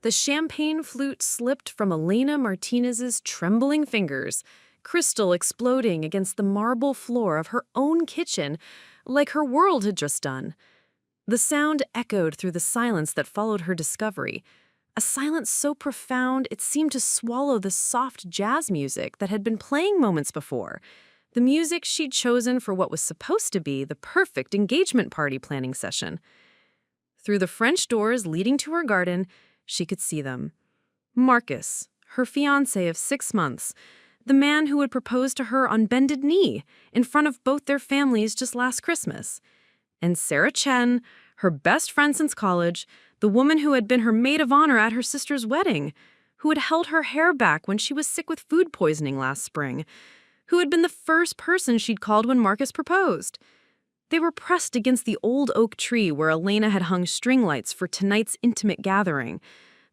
The champagne flute slipped from Elena Martinez's trembling fingers, crystal exploding against the marble floor of her own kitchen like her world had just done. The sound echoed through the silence that followed her discovery, a silence so profound it seemed to swallow the soft jazz music that had been playing moments before, the music she'd chosen for what was supposed to be the perfect engagement party planning session. Through the French doors leading to her garden, she could see them. Marcus, her fiancé of 6 months, the man who had proposed to her on bended knee in front of both their families just last Christmas. And Sarah Chen, her best friend since college, the woman who had been her maid of honor at her sister's wedding, who had held her hair back when she was sick with food poisoning last spring, who had been the first person she'd called when Marcus proposed. They were pressed against the old oak tree where Elena had hung string lights for tonight's intimate gathering,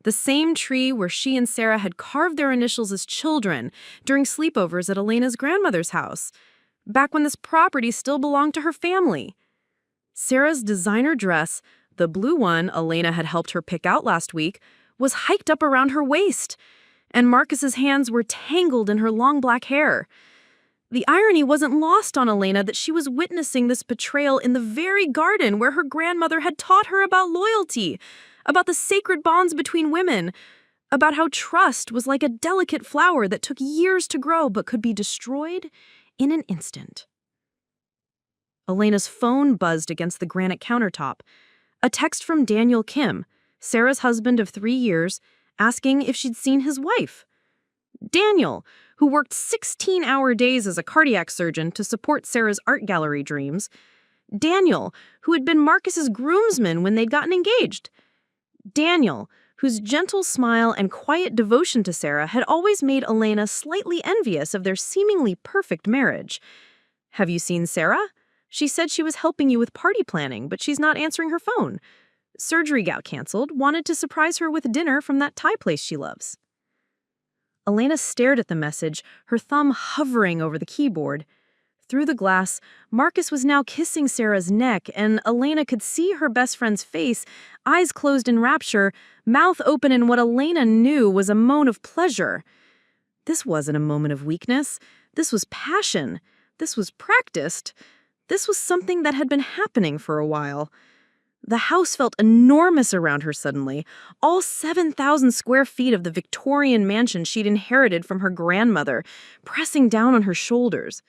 the same tree where she and Sarah had carved their initials as children during sleepovers at Elena's grandmother's house, back when this property still belonged to her family. Sarah's designer dress, the blue one Elena had helped her pick out last week, was hiked up around her waist, and Marcus's hands were tangled in her long black hair. The irony wasn't lost on Elena that she was witnessing this betrayal in the very garden where her grandmother had taught her about loyalty, about the sacred bonds between women, about how trust was like a delicate flower that took years to grow but could be destroyed in an instant. Elena's phone buzzed against the granite countertop. A text from Daniel Kim, Sarah's husband of 3 years, asking if she'd seen his wife. Daniel, who worked 16-hour days as a cardiac surgeon to support Sarah's art gallery dreams. Daniel, who had been Marcus's groomsman when they'd gotten engaged. Daniel, whose gentle smile and quiet devotion to Sarah had always made Elena slightly envious of their seemingly perfect marriage. "Have you seen Sarah? She said she was helping you with party planning, but she's not answering her phone. Surgery got canceled, wanted to surprise her with dinner from that Thai place she loves." Elena stared at the message, her thumb hovering over the keyboard. Through the glass, Marcus was now kissing Sarah's neck, and Elena could see her best friend's face, eyes closed in rapture, mouth open in what Elena knew was a moan of pleasure. This wasn't a moment of weakness. This was passion. This was practiced. This was something that had been happening for a while. The house felt enormous around her suddenly, all 7,000 square feet of the Victorian mansion she'd inherited from her grandmother, pressing down on her shoulders.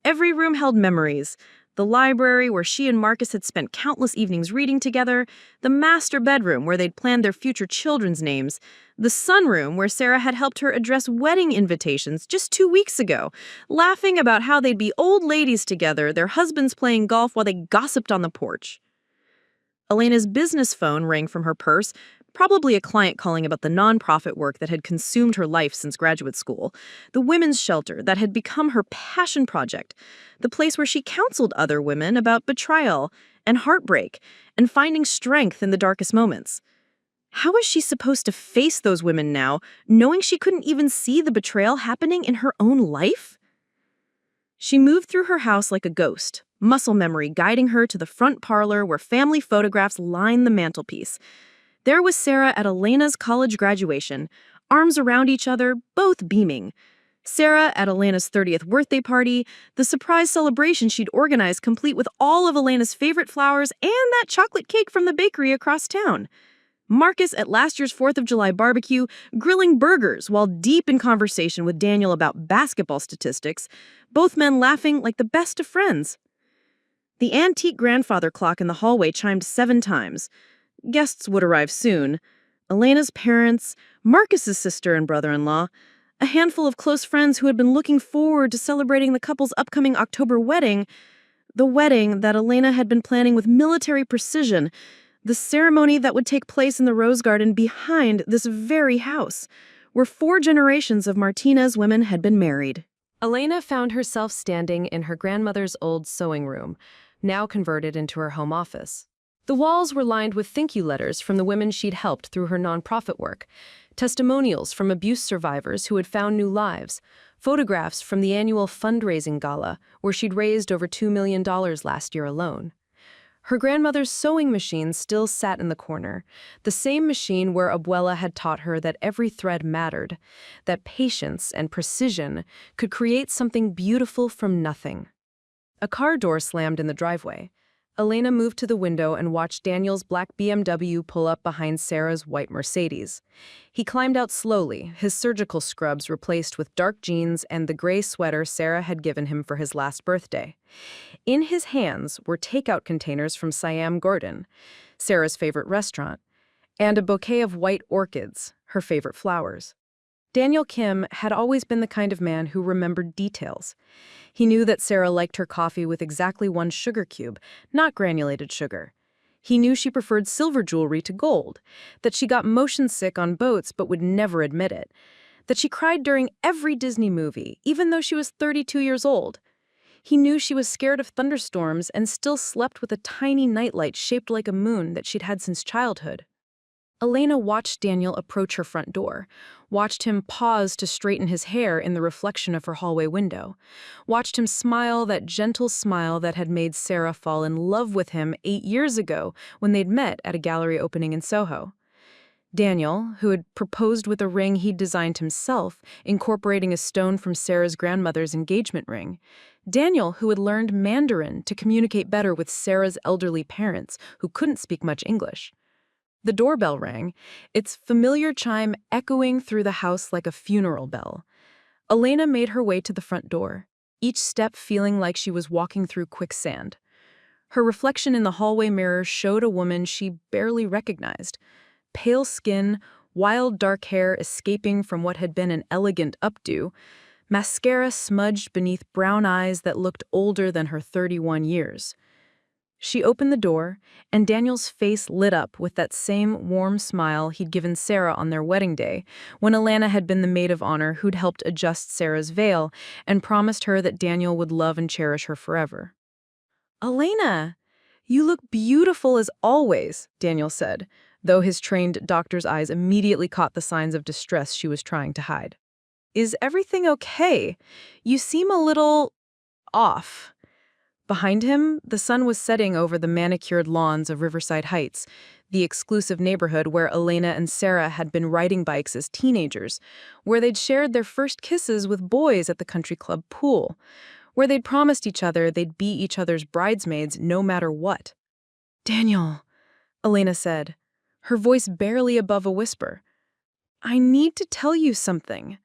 Every room held memories: the library where she and Marcus had spent countless evenings reading together, the master bedroom where they'd planned their future children's names, the sunroom where Sarah had helped her address wedding invitations just 2 weeks ago, laughing about how they'd be old ladies together, their husbands playing golf while they gossiped on the porch. Elena's business phone rang from her purse, probably a client calling about the nonprofit work that had consumed her life since graduate school, the women's shelter that had become her passion project, the place where she counseled other women about betrayal and heartbreak and finding strength in the darkest moments. How was she supposed to face those women now, knowing she couldn't even see the betrayal happening in her own life? She moved through her house like a ghost, muscle memory guiding her to the front parlor where family photographs lined the mantelpiece. There was Sarah at Elena's college graduation, arms around each other, both beaming. Sarah at Elena's 30th birthday party, the surprise celebration she'd organized complete with all of Elena's favorite flowers and that chocolate cake from the bakery across town. Marcus at last year's 4th of July barbecue, grilling burgers while deep in conversation with Daniel about basketball statistics, both men laughing like the best of friends. The antique grandfather clock in the hallway chimed 7 times. Guests would arrive soon. Elena's parents, Marcus's sister and brother-in-law, a handful of close friends who had been looking forward to celebrating the couple's upcoming October wedding, the wedding that Elena had been planning with military precision, the ceremony that would take place in the rose garden behind this very house, where 4 generations of Martinez women had been married. Elena found herself standing in her grandmother's old sewing room, now converted into her home office. The walls were lined with thank you letters from the women she'd helped through her nonprofit work, testimonials from abuse survivors who had found new lives, photographs from the annual fundraising gala where she'd raised over $2 million last year alone. Her grandmother's sewing machine still sat in the corner, the same machine where Abuela had taught her that every thread mattered, that patience and precision could create something beautiful from nothing. A car door slammed in the driveway. Elena moved to the window and watched Daniel's black BMW pull up behind Sarah's white Mercedes. He climbed out slowly, his surgical scrubs replaced with dark jeans and the gray sweater Sarah had given him for his last birthday. In his hands were takeout containers from Siam Gordon, Sarah's favorite restaurant, and a bouquet of white orchids, her favorite flowers. Daniel Kim had always been the kind of man who remembered details. He knew that Sarah liked her coffee with exactly one sugar cube, not granulated sugar. He knew she preferred silver jewelry to gold, that she got motion sick on boats but would never admit it, that she cried during every Disney movie, even though she was 32 years old. He knew she was scared of thunderstorms and still slept with a tiny nightlight shaped like a moon that she'd had since childhood. Elena watched Daniel approach her front door, watched him pause to straighten his hair in the reflection of her hallway window, watched him smile that gentle smile that had made Sarah fall in love with him 8 years ago when they'd met at a gallery opening in Soho. Daniel, who had proposed with a ring he'd designed himself, incorporating a stone from Sarah's grandmother's engagement ring. Daniel, who had learned Mandarin to communicate better with Sarah's elderly parents, who couldn't speak much English. The doorbell rang, its familiar chime echoing through the house like a funeral bell. Elena made her way to the front door, each step feeling like she was walking through quicksand. Her reflection in the hallway mirror showed a woman she barely recognized. Pale skin, wild dark hair escaping from what had been an elegant updo, mascara smudged beneath brown eyes that looked older than her 31 years. She opened the door, and Daniel's face lit up with that same warm smile he'd given Sarah on their wedding day, when Elena had been the maid of honor who'd helped adjust Sarah's veil and promised her that Daniel would love and cherish her forever. "Elena, you look beautiful as always," Daniel said, though his trained doctor's eyes immediately caught the signs of distress she was trying to hide. "Is everything okay? You seem a little off." Behind him, the sun was setting over the manicured lawns of Riverside Heights, the exclusive neighborhood where Elena and Sarah had been riding bikes as teenagers, where they'd shared their first kisses with boys at the country club pool, where they'd promised each other they'd be each other's bridesmaids no matter what. "Daniel," Elena said, her voice barely above a whisper, "I need to tell you something."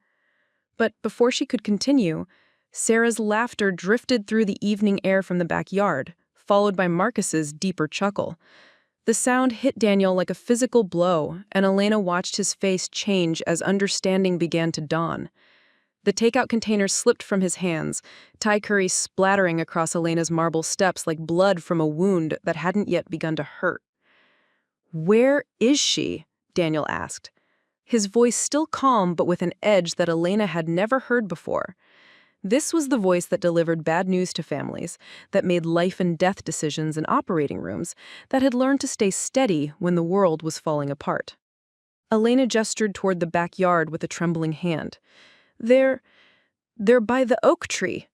But before she could continue, Sarah's laughter drifted through the evening air from the backyard, followed by Marcus's deeper chuckle. The sound hit Daniel like a physical blow, and Elena watched his face change as understanding began to dawn. The takeout container slipped from his hands, Thai curry splattering across Elena's marble steps like blood from a wound that hadn't yet begun to hurt. "Where is she?" Daniel asked, his voice still calm but with an edge that Elena had never heard before. This was the voice that delivered bad news to families, that made life and death decisions in operating rooms, that had learned to stay steady when the world was falling apart. Elena gestured toward the backyard with a trembling hand. They're by the oak tree."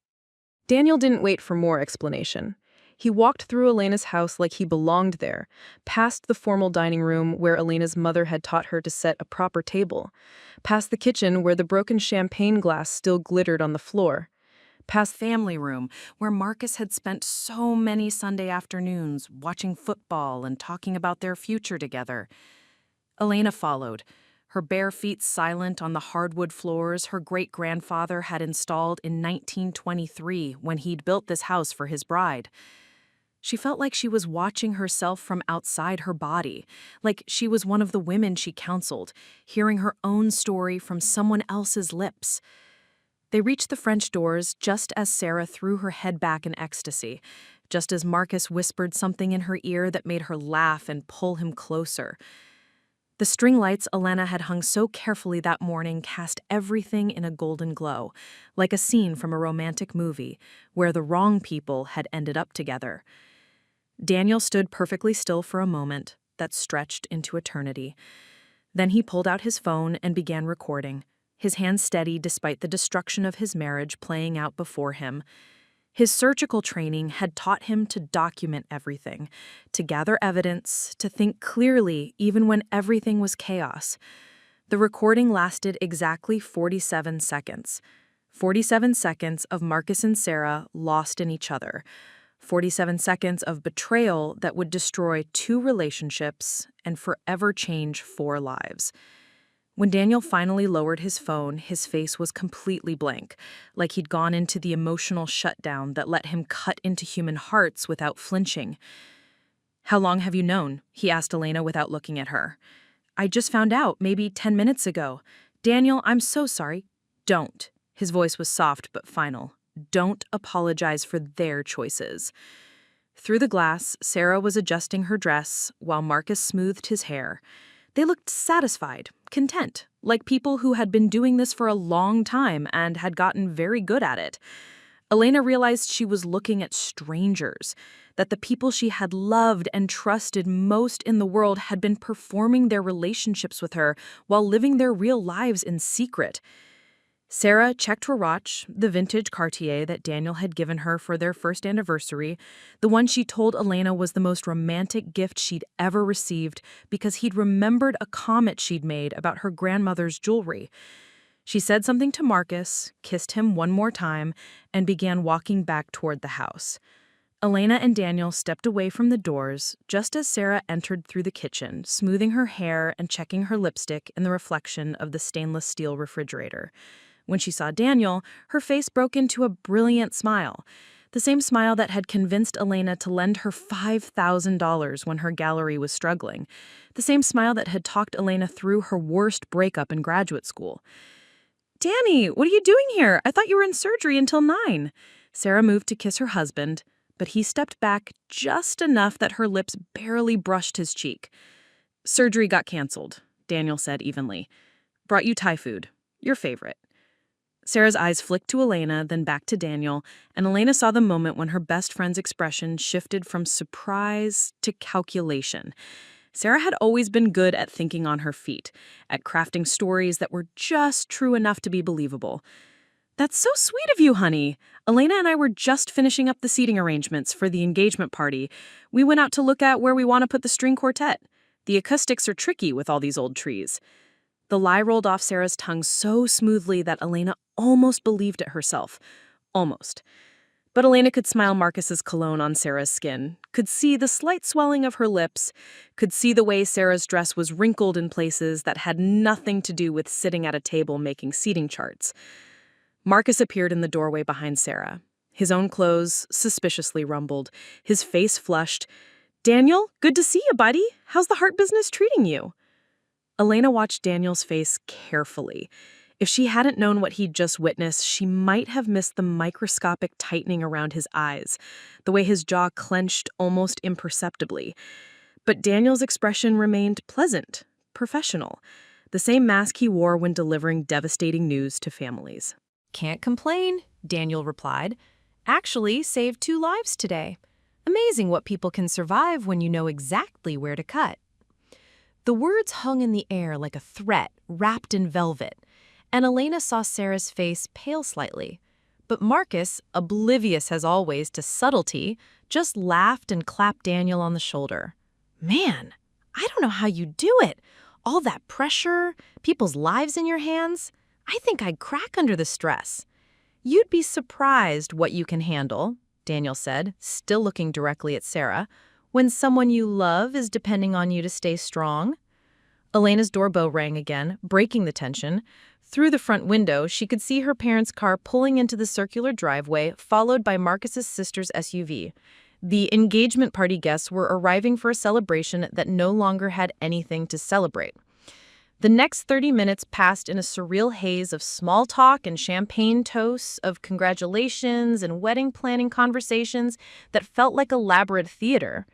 Daniel didn't wait for more explanation. He walked through Elena's house like he belonged there, past the formal dining room where Elena's mother had taught her to set a proper table, past the kitchen where the broken champagne glass still glittered on the floor, past family room where Marcus had spent so many Sunday afternoons watching football and talking about their future together. Elena followed, her bare feet silent on the hardwood floors her great-grandfather had installed in 1923 when he'd built this house for his bride. She felt like she was watching herself from outside her body, like she was one of the women she counseled, hearing her own story from someone else's lips. They reached the French doors just as Sarah threw her head back in ecstasy, just as Marcus whispered something in her ear that made her laugh and pull him closer. The string lights Elena had hung so carefully that morning cast everything in a golden glow, like a scene from a romantic movie where the wrong people had ended up together. Daniel stood perfectly still for a moment that stretched into eternity. Then he pulled out his phone and began recording, his hands steady despite the destruction of his marriage playing out before him. His surgical training had taught him to document everything, to gather evidence, to think clearly even when everything was chaos. The recording lasted exactly 47 seconds. 47 seconds of Marcus and Sarah lost in each other. 47 seconds of betrayal that would destroy 2 relationships and forever change 4 lives. When Daniel finally lowered his phone, his face was completely blank, like he'd gone into the emotional shutdown that let him cut into human hearts without flinching. "How long have you known?" he asked Elena without looking at her. "I just found out, maybe 10 minutes ago. Daniel, I'm so sorry." "Don't." His voice was soft but final. "Don't apologize for their choices." Through the glass, Sarah was adjusting her dress while Marcus smoothed his hair. They looked satisfied, content, like people who had been doing this for a long time and had gotten very good at it. Elena realized she was looking at strangers, that the people she had loved and trusted most in the world had been performing their relationships with her while living their real lives in secret. Sarah checked her watch, the vintage Cartier that Daniel had given her for their first anniversary, the one she told Elena was the most romantic gift she'd ever received because he'd remembered a comment she'd made about her grandmother's jewelry. She said something to Marcus, kissed him one more time, and began walking back toward the house. Elena and Daniel stepped away from the doors just as Sarah entered through the kitchen, smoothing her hair and checking her lipstick in the reflection of the stainless steel refrigerator. When she saw Daniel, her face broke into a brilliant smile, the same smile that had convinced Elena to lend her $5,000 when her gallery was struggling, the same smile that had talked Elena through her worst breakup in graduate school. "Danny, what are you doing here? I thought you were in surgery until 9. Sarah moved to kiss her husband, but he stepped back just enough that her lips barely brushed his cheek. "Surgery got canceled," Daniel said evenly. "Brought you Thai food, your favorite." Sarah's eyes flicked to Elena, then back to Daniel, and Elena saw the moment when her best friend's expression shifted from surprise to calculation. Sarah had always been good at thinking on her feet, at crafting stories that were just true enough to be believable. "That's so sweet of you, honey. Elena and I were just finishing up the seating arrangements for the engagement party. We went out to look at where we want to put the string quartet. The acoustics are tricky with all these old trees." The lie rolled off Sarah's tongue so smoothly that Elena almost believed it herself. Almost. But Elena could smell Marcus's cologne on Sarah's skin, could see the slight swelling of her lips, could see the way Sarah's dress was wrinkled in places that had nothing to do with sitting at a table making seating charts. Marcus appeared in the doorway behind Sarah. His own clothes suspiciously rumbled, his face flushed. "Daniel, good to see you, buddy. How's the heart business treating you?" Elena watched Daniel's face carefully. If she hadn't known what he'd just witnessed, she might have missed the microscopic tightening around his eyes, the way his jaw clenched almost imperceptibly. But Daniel's expression remained pleasant, professional, the same mask he wore when delivering devastating news to families. "Can't complain," Daniel replied. "Actually saved 2 lives today. Amazing what people can survive when you know exactly where to cut." The words hung in the air like a threat wrapped in velvet, and Elena saw Sarah's face pale slightly. But Marcus, oblivious as always to subtlety, just laughed and clapped Daniel on the shoulder. "Man, I don't know how you do it. All that pressure, people's lives in your hands. I think I'd crack under the stress." "You'd be surprised what you can handle," Daniel said, still looking directly at Sarah, "when someone you love is depending on you to stay strong." Elena's doorbell rang again, breaking the tension. Through the front window, she could see her parents' car pulling into the circular driveway, followed by Marcus's sister's SUV. The engagement party guests were arriving for a celebration that no longer had anything to celebrate. The next 30 minutes passed in a surreal haze of small talk and champagne toasts, of congratulations and wedding planning conversations that felt like elaborate theater.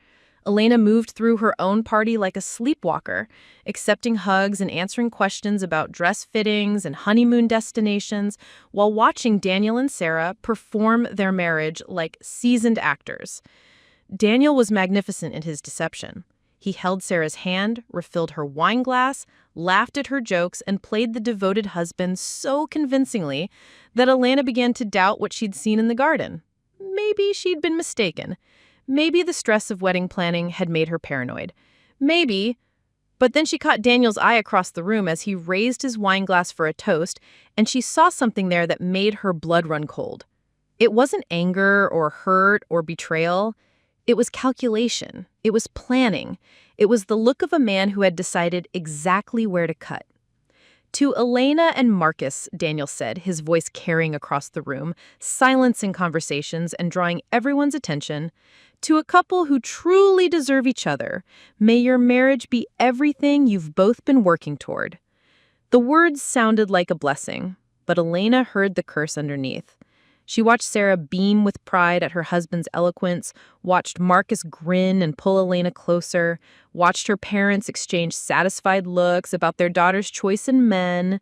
Elena moved through her own party like a sleepwalker, accepting hugs and answering questions about dress fittings and honeymoon destinations, while watching Daniel and Sarah perform their marriage like seasoned actors. Daniel was magnificent in his deception. He held Sarah's hand, refilled her wine glass, laughed at her jokes, and played the devoted husband so convincingly that Elena began to doubt what she'd seen in the garden. maybe she'd been mistaken. Maybe the stress of wedding planning had made her paranoid. Maybe. But then she caught Daniel's eye across the room as he raised his wine glass for a toast, and she saw something there that made her blood run cold. It wasn't anger or hurt or betrayal. It was calculation. It was planning. It was the look of a man who had decided exactly where to cut. To Elena and Marcus, Daniel said, his voice carrying across the room, silencing conversations and drawing everyone's attention, to a couple who truly deserve each other, may your marriage be everything you've both been working toward. The words sounded like a blessing, but Elena heard the curse underneath. She watched Sarah beam with pride at her husband's eloquence, watched Marcus grin and pull Elena closer, watched her parents exchange satisfied looks about their daughter's choice in men.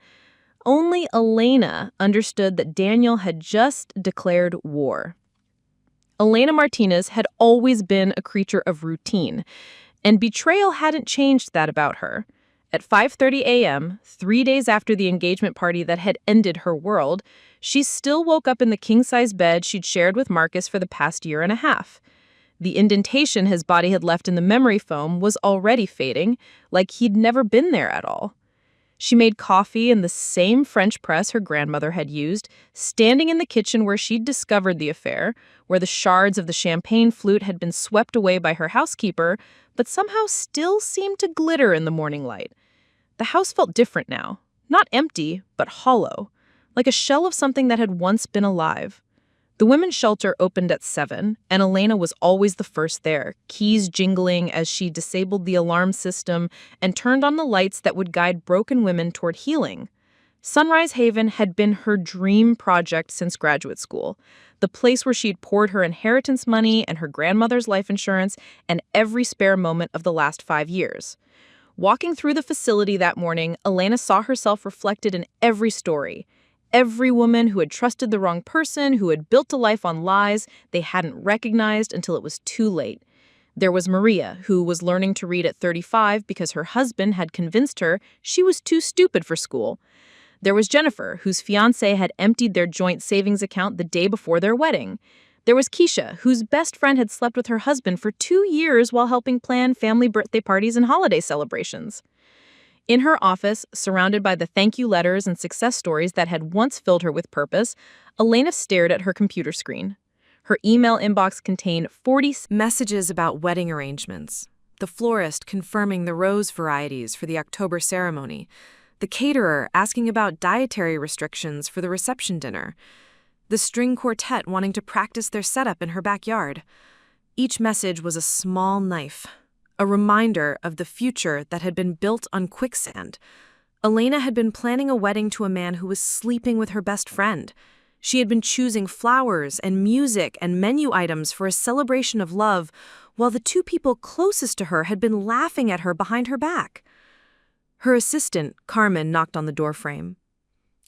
Only Elena understood that Daniel had just declared war. Elena Martinez had always been a creature of routine, and betrayal hadn't changed that about her. At 5:30 a.m., 3 days after the engagement party that had ended her world, she still woke up in the king-size bed she'd shared with Marcus for the past year and a half. The indentation his body had left in the memory foam was already fading, like he'd never been there at all. She made coffee in the same French press her grandmother had used, standing in the kitchen where she'd discovered the affair, where the shards of the champagne flute had been swept away by her housekeeper, but somehow still seemed to glitter in the morning light. The house felt different now, not empty, but hollow, like a shell of something that had once been alive. The women's shelter opened at 7, and Elena was always the first there, keys jingling as she disabled the alarm system and turned on the lights that would guide broken women toward healing. Sunrise Haven had been her dream project since graduate school, the place where she'd poured her inheritance money and her grandmother's life insurance and every spare moment of the last 5 years. Walking through the facility that morning, Elena saw herself reflected in every story. Every woman who had trusted the wrong person, who had built a life on lies they hadn't recognized until it was too late. There was Maria, who was learning to read at 35 because her husband had convinced her she was too stupid for school. There was Jennifer, whose fiancé had emptied their joint savings account the day before their wedding. There was Keisha, whose best friend had slept with her husband for 2 years while helping plan family birthday parties and holiday celebrations. In her office, surrounded by the thank you letters and success stories that had once filled her with purpose, Elena stared at her computer screen. Her email inbox contained 40 messages about wedding arrangements, the florist confirming the rose varieties for the October ceremony, the caterer asking about dietary restrictions for the reception dinner, the string quartet wanting to practice their setup in her backyard. Each message was a small knife, a reminder of the future that had been built on quicksand. Elena had been planning a wedding to a man who was sleeping with her best friend. She had been choosing flowers and music and menu items for a celebration of love, while the two people closest to her had been laughing at her behind her back. Her assistant, Carmen, knocked on the doorframe.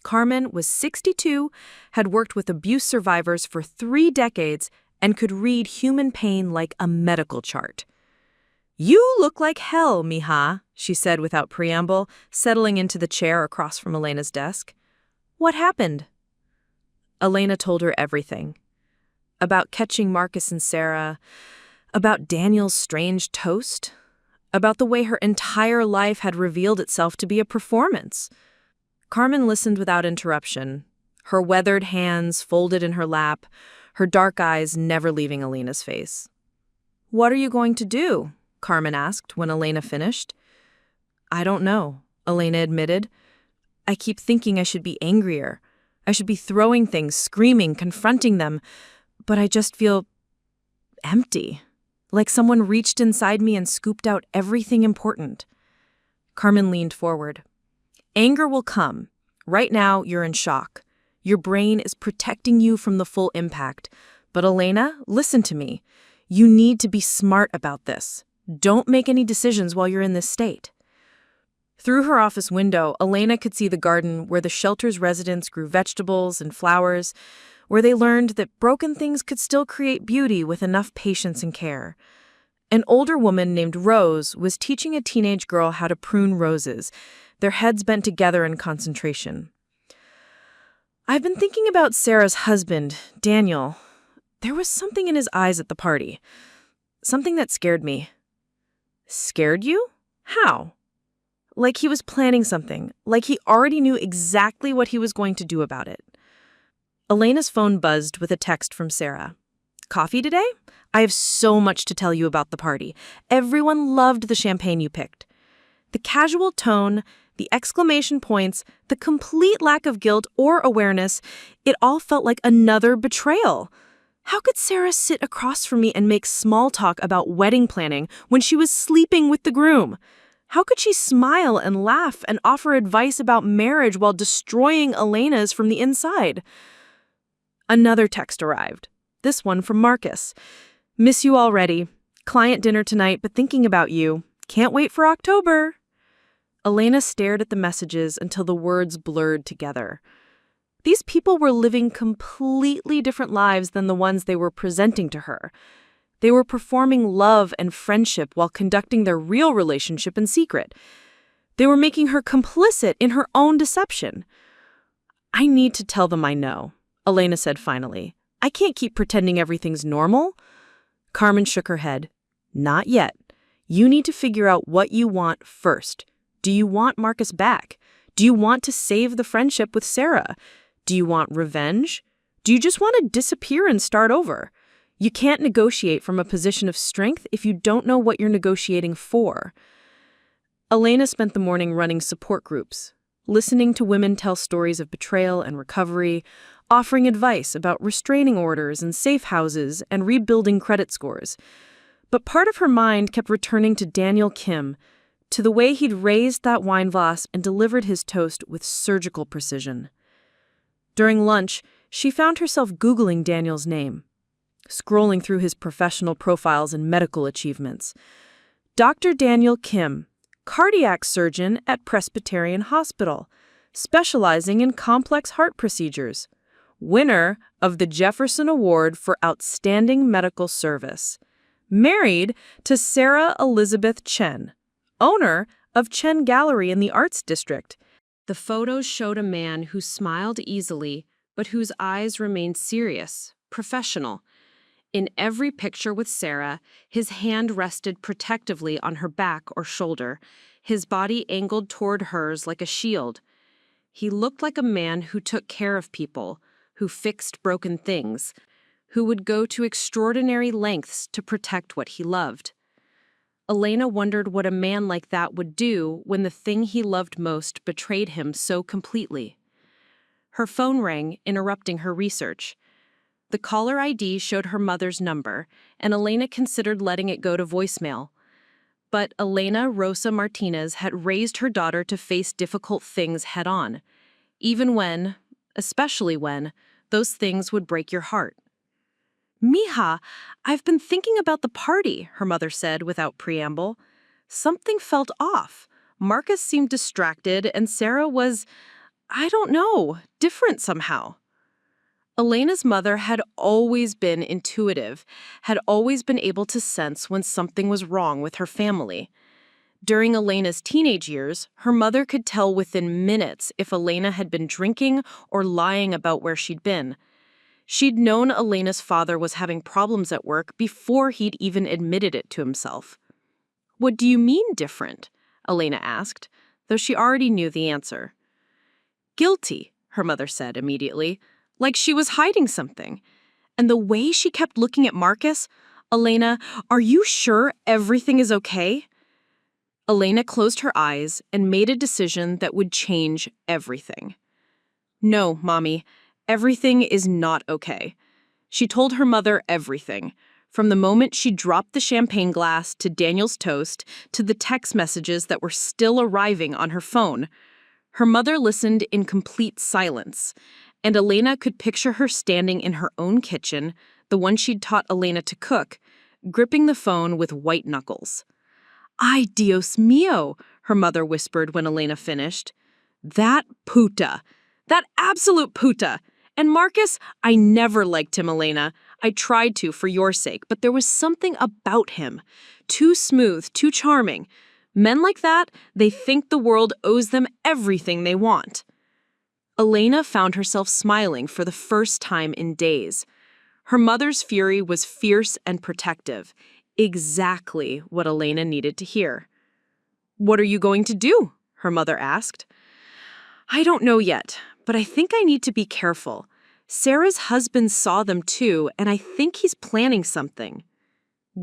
Carmen was 62, had worked with abuse survivors for 3 decades, and could read human pain like a medical chart. "You look like hell, mija," she said without preamble, settling into the chair across from Elena's desk. "What happened?" Elena told her everything. About catching Marcus and Sarah, about Daniel's strange toast, about the way her entire life had revealed itself to be a performance. Carmen listened without interruption, her weathered hands folded in her lap, her dark eyes never leaving Elena's face. "What are you going to do?" Carmen asked when Elena finished. "I don't know," Elena admitted. "I keep thinking I should be angrier. I should be throwing things, screaming, confronting them, but I just feel empty, like someone reached inside me and scooped out everything important." Carmen leaned forward. "Anger will come. Right now, you're in shock. Your brain is protecting you from the full impact. But Elena, listen to me. You need to be smart about this. Don't make any decisions while you're in this state." Through her office window, Elena could see the garden where the shelter's residents grew vegetables and flowers, where they learned that broken things could still create beauty with enough patience and care. An older woman named Rose was teaching a teenage girl how to prune roses, their heads bent together in concentration. "I've been thinking about Sarah's husband, Daniel. There was something in his eyes at the party. Something that scared me. Scared you? How? Like he was planning something, like he already knew exactly what he was going to do about it. Elena's phone buzzed with a text from Sarah. Coffee today? I have so much to tell you about the party. Everyone loved the champagne you picked. The casual tone, the exclamation points, the complete lack of guilt or awareness, it all felt like another betrayal. How could Sarah sit across from me and make small talk about wedding planning when she was sleeping with the groom? How could she smile and laugh and offer advice about marriage while destroying Elena's from the inside? Another text arrived, this one from Marcus. Miss you already. Client dinner tonight, but thinking about you. Can't wait for October. Elena stared at the messages until the words blurred together. These people were living completely different lives than the ones they were presenting to her. They were performing love and friendship while conducting their real relationship in secret. They were making her complicit in her own deception. I need to tell them I know, Elena said finally. I can't keep pretending everything's normal. Carmen shook her head. Not yet. You need to figure out what you want first. Do you want Marcus back? Do you want to save the friendship with Sarah? Do you want revenge? Do you just want to disappear and start over? You can't negotiate from a position of strength if you don't know what you're negotiating for. Elena spent the morning running support groups, listening to women tell stories of betrayal and recovery, offering advice about restraining orders and safe houses and rebuilding credit scores. But part of her mind kept returning to Daniel Kim, to the way he'd raised that wine glass and delivered his toast with surgical precision. During lunch, she found herself Googling Daniel's name, scrolling through his professional profiles and medical achievements. Dr. Daniel Kim, cardiac surgeon at Presbyterian Hospital, specializing in complex heart procedures, winner of the Jefferson Award for Outstanding Medical Service, married to Sarah Elizabeth Chen, owner of Chen Gallery in the Arts District. The photos showed a man who smiled easily, but whose eyes remained serious, professional. In every picture with Sarah, his hand rested protectively on her back or shoulder, his body angled toward hers like a shield. He looked like a man who took care of people, who fixed broken things, who would go to extraordinary lengths to protect what he loved. Elena wondered what a man like that would do when the thing he loved most betrayed him so completely. Her phone rang, interrupting her research. The caller ID showed her mother's number, and Elena considered letting it go to voicemail. But Elena Rosa Martinez had raised her daughter to face difficult things head-on, even when, especially when, those things would break your heart. Mija, I've been thinking about the party, her mother said without preamble. Something felt off. Marcus seemed distracted, and Sarah was, I don't know, different somehow. Elena's mother had always been intuitive, had always been able to sense when something was wrong with her family. During Elena's teenage years, her mother could tell within minutes if Elena had been drinking or lying about where she'd been. She'd known Elena's father was having problems at work before he'd even admitted it to himself. What do you mean different? Elena asked, though she already knew the answer. Guilty, her mother said immediately, like she was hiding something. And the way she kept looking at Marcus, Elena, are you sure everything is okay? Elena closed her eyes and made a decision that would change everything. No, Mommy. Everything is not okay. She told her mother everything, from the moment she dropped the champagne glass to Daniel's toast to the text messages that were still arriving on her phone. Her mother listened in complete silence, and Elena could picture her standing in her own kitchen, the one she'd taught Elena to cook, gripping the phone with white knuckles. Ay, Dios mío, her mother whispered when Elena finished. That puta. That absolute puta. And Marcus, I never liked him, Elena. I tried to for your sake, but there was something about him. Too smooth, too charming. Men like that, they think the world owes them everything they want. Elena found herself smiling for the first time in days. Her mother's fury was fierce and protective, exactly what Elena needed to hear. "What are you going to do?" her mother asked. "I don't know yet, but I think I need to be careful. Sarah's husband saw them too, and I think he's planning something."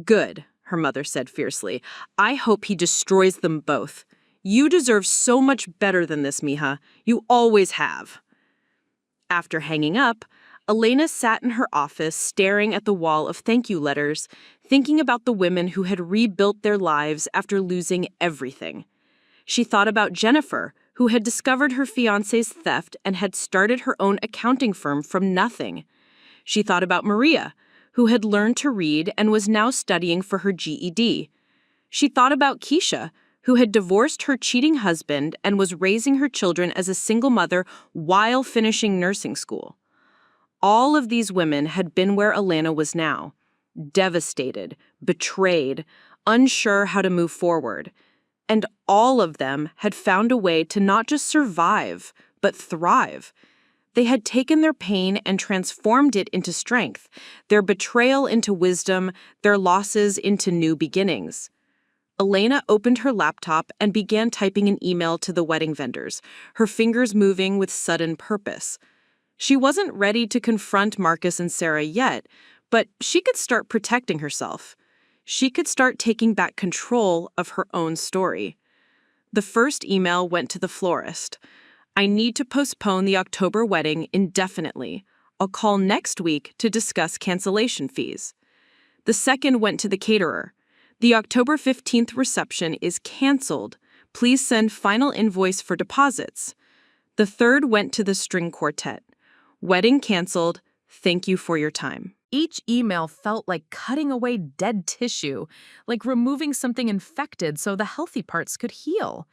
"Good," her mother said fiercely. "I hope he destroys them both. You deserve so much better than this, mija. You always have." After hanging up, Elena sat in her office staring at the wall of thank you letters, thinking about the women who had rebuilt their lives after losing everything. She thought about Jennifer, who had discovered her fiancé's theft and had started her own accounting firm from nothing. She thought about Maria, who had learned to read and was now studying for her GED. She thought about Keisha, who had divorced her cheating husband and was raising her children as a single mother while finishing nursing school. All of these women had been where Elena was now, devastated, betrayed, unsure how to move forward. And all of them had found a way to not just survive, but thrive. They had taken their pain and transformed it into strength, their betrayal into wisdom, their losses into new beginnings. Elena opened her laptop and began typing an email to the wedding vendors, her fingers moving with sudden purpose. She wasn't ready to confront Marcus and Sarah yet, but she could start protecting herself. She could start taking back control of her own story. The first email went to the florist. "I need to postpone the October wedding indefinitely. I'll call next week to discuss cancellation fees." The second went to the caterer. "The October 15th reception is canceled. Please send final invoice for deposits." The third went to the string quartet. "Wedding canceled. Thank you for your time." Each email felt like cutting away dead tissue, like removing something infected so the healthy parts could heal.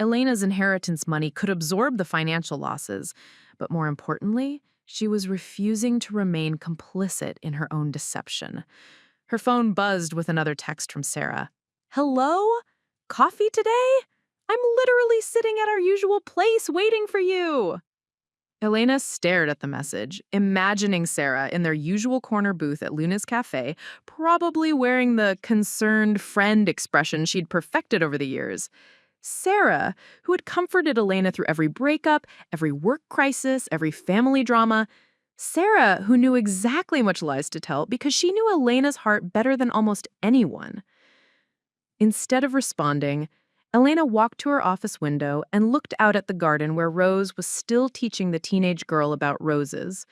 Elena's inheritance money could absorb the financial losses, but more importantly, she was refusing to remain complicit in her own deception. Her phone buzzed with another text from Sarah. "Hello? Coffee today? I'm literally sitting at our usual place waiting for you." Elena stared at the message, imagining Sarah in their usual corner booth at Luna's Cafe, probably wearing the concerned friend expression she'd perfected over the years. Sarah, who had comforted Elena through every breakup, every work crisis, every family drama. Sarah, who knew exactly which lies to tell because she knew Elena's heart better than almost anyone. Instead of responding, Elena walked to her office window and looked out at the garden where Rose was still teaching the teenage girl about roses.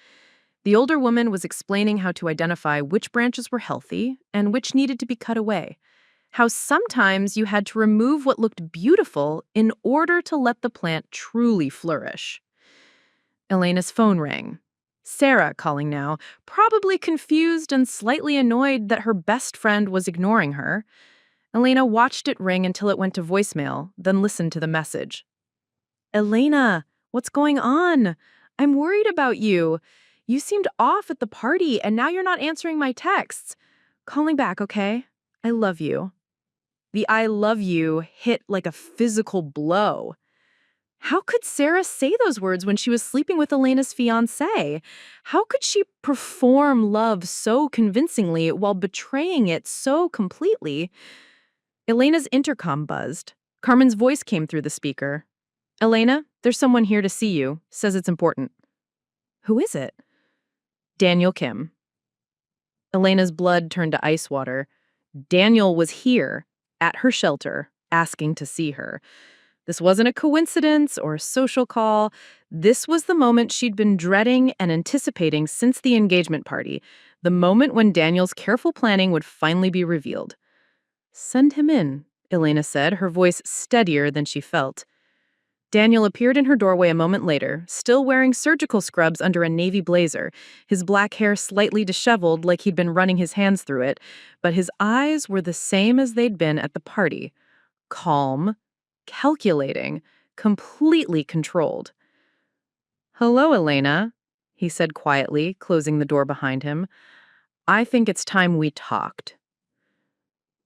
The older woman was explaining how to identify which branches were healthy and which needed to be cut away. How sometimes you had to remove what looked beautiful in order to let the plant truly flourish. Elena's phone rang. Sarah calling now, probably confused and slightly annoyed that her best friend was ignoring her. Elena watched it ring until it went to voicemail, then listened to the message. "Elena, what's going on? I'm worried about you. You seemed off at the party, and now you're not answering my texts. Calling back, okay? I love you." The "I love you" hit like a physical blow. How could Sarah say those words when she was sleeping with Elena's fiancé? How could she perform love so convincingly while betraying it so completely? Elena's intercom buzzed. Carmen's voice came through the speaker. "Elena, there's someone here to see you. Says it's important." "Who is it?" "Daniel Kim." Elena's blood turned to ice water. Daniel was here, at her shelter, asking to see her. This wasn't a coincidence or a social call. This was the moment she'd been dreading and anticipating since the engagement party, the moment when Daniel's careful planning would finally be revealed. "Send him in," Elena said, her voice steadier than she felt. Daniel appeared in her doorway a moment later, still wearing surgical scrubs under a navy blazer, his black hair slightly disheveled like he'd been running his hands through it, but his eyes were the same as they'd been at the party. Calm, calculating, completely controlled. "Hello, Elena," he said quietly, closing the door behind him. "I think it's time we talked."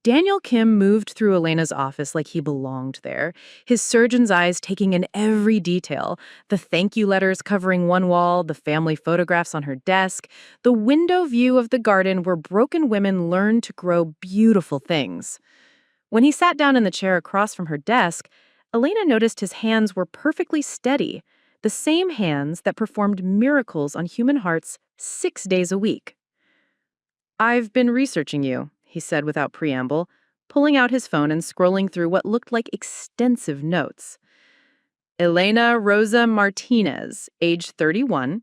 Daniel Kim moved through Elena's office like he belonged there, his surgeon's eyes taking in every detail, the thank you letters covering one wall, the family photographs on her desk, the window view of the garden where broken women learn to grow beautiful things. When he sat down in the chair across from her desk, Elena noticed his hands were perfectly steady, the same hands that performed miracles on human hearts 6 days a week. "I've been researching you," he said without preamble, pulling out his phone and scrolling through what looked like extensive notes. "Elena Rosa Martinez, age 31,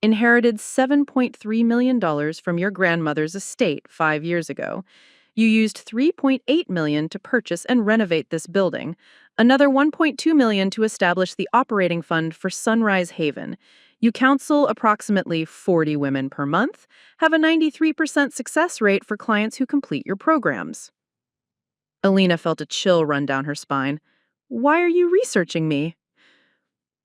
inherited $7.3 million from your grandmother's estate 5 years ago. You used $3.8 million to purchase and renovate this building, another $1.2 million to establish the operating fund for Sunrise Haven. You counsel approximately 40 women per month, have a 93% success rate for clients who complete your programs." Elena felt a chill run down her spine. "Why are you researching me?"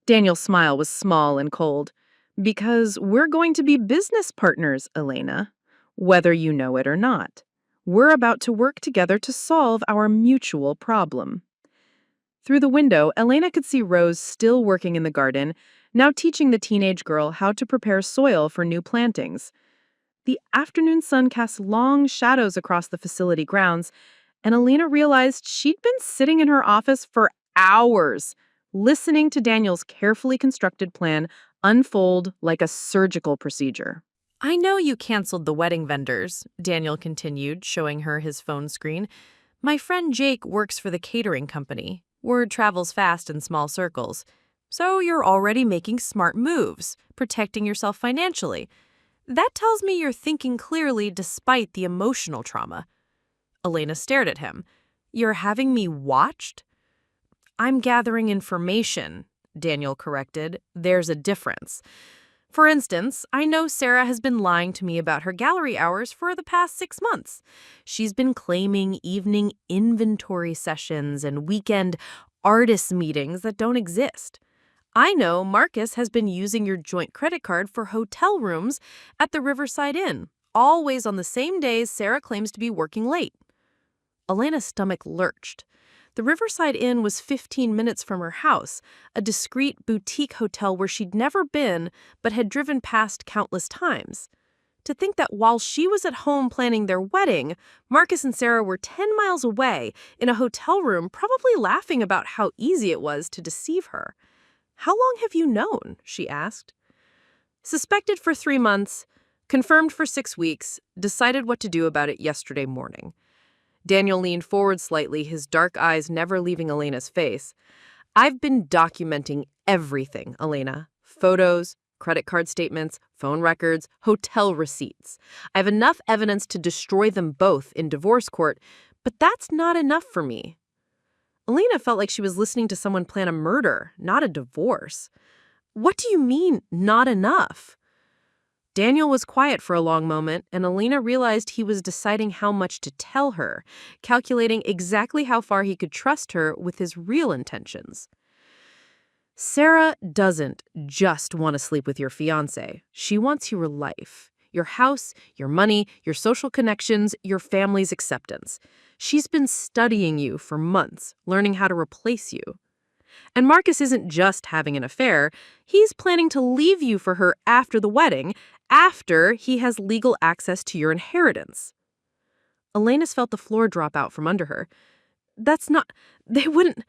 Daniel's smile was small and cold. "Because we're going to be business partners, Elena, whether you know it or not. We're about to work together to solve our mutual problem." Through the window, Elena could see Rose still working in the garden, now teaching the teenage girl how to prepare soil for new plantings. The afternoon sun cast long shadows across the facility grounds, and Elena realized she'd been sitting in her office for hours, listening to Daniel's carefully constructed plan unfold like a surgical procedure. "I know you canceled the wedding vendors," Daniel continued, showing her his phone screen. "My friend Jake works for the catering company. Word travels fast in small circles. So you're already making smart moves, protecting yourself financially. That tells me you're thinking clearly despite the emotional trauma." Elena stared at him. "You're having me watched?" "I'm gathering information," Daniel corrected. "There's a difference. For instance, I know Sarah has been lying to me about her gallery hours for the past 6 months. She's been claiming evening inventory sessions and weekend artist meetings that don't exist. I know Marcus has been using your joint credit card for hotel rooms at the Riverside Inn, always on the same days Sarah claims to be working late." Elena's stomach lurched. The Riverside Inn was 15 minutes from her house, a discreet boutique hotel where she'd never been but had driven past countless times. To think that while she was at home planning their wedding, Marcus and Sarah were 10 miles away in a hotel room, probably laughing about how easy it was to deceive her. "How long have you known?" she asked. "Suspected for 3 months, confirmed for 6 weeks, decided what to do about it yesterday morning." Daniel leaned forward slightly, his dark eyes never leaving Elena's face. "I've been documenting everything, Elena. Photos, credit card statements, phone records, hotel receipts. I have enough evidence to destroy them both in divorce court, but that's not enough for me." Elena felt like she was listening to someone plan a murder, not a divorce. "What do you mean, not enough?" Daniel was quiet for a long moment, and Elena realized he was deciding how much to tell her, calculating exactly how far he could trust her with his real intentions. "Sarah doesn't just want to sleep with your fiancé. She wants your life, your house, your money, your social connections, your family's acceptance. She's been studying you for months, learning how to replace you. And Marcus isn't just having an affair. He's planning to leave you for her after the wedding, after he has legal access to your inheritance." Elena's felt the floor drop out from under her. They wouldn't."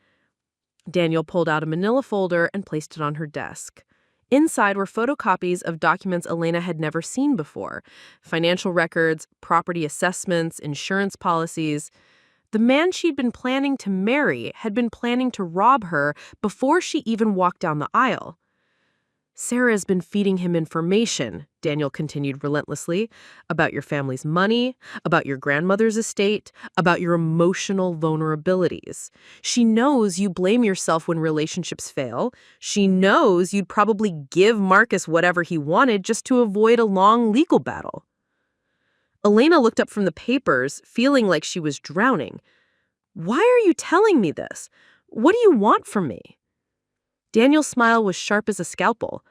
Daniel pulled out a manila folder and placed it on her desk. Inside were photocopies of documents Elena had never seen before: financial records, property assessments, insurance policies. The man she'd been planning to marry had been planning to rob her before she even walked down the aisle. "Sarah's been feeding him information," Daniel continued relentlessly, "about your family's money, about your grandmother's estate, about your emotional vulnerabilities. She knows you blame yourself when relationships fail. She knows you'd probably give Marcus whatever he wanted just to avoid a long legal battle." Elena looked up from the papers, feeling like she was drowning. "Why are you telling me this? What do you want from me?" Daniel's smile was sharp as a scalpel.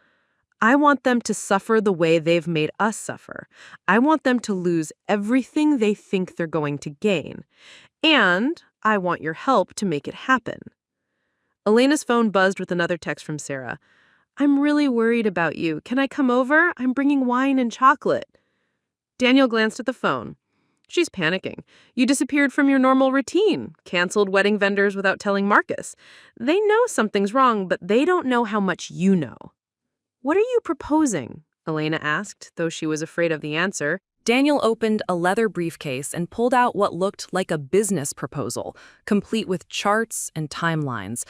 I want them to suffer the way they've made us suffer. I want them to lose everything they think they're going to gain. And I want your help to make it happen. Elena's phone buzzed with another text from Sarah. I'm really worried about you. Can I come over? I'm bringing wine and chocolate. Daniel glanced at the phone. She's panicking. You disappeared from your normal routine, canceled wedding vendors without telling Marcus. They know something's wrong, but they don't know how much you know. What are you proposing? Elena asked, though she was afraid of the answer. Daniel opened a leather briefcase and pulled out what looked like a business proposal, complete with charts and timelines.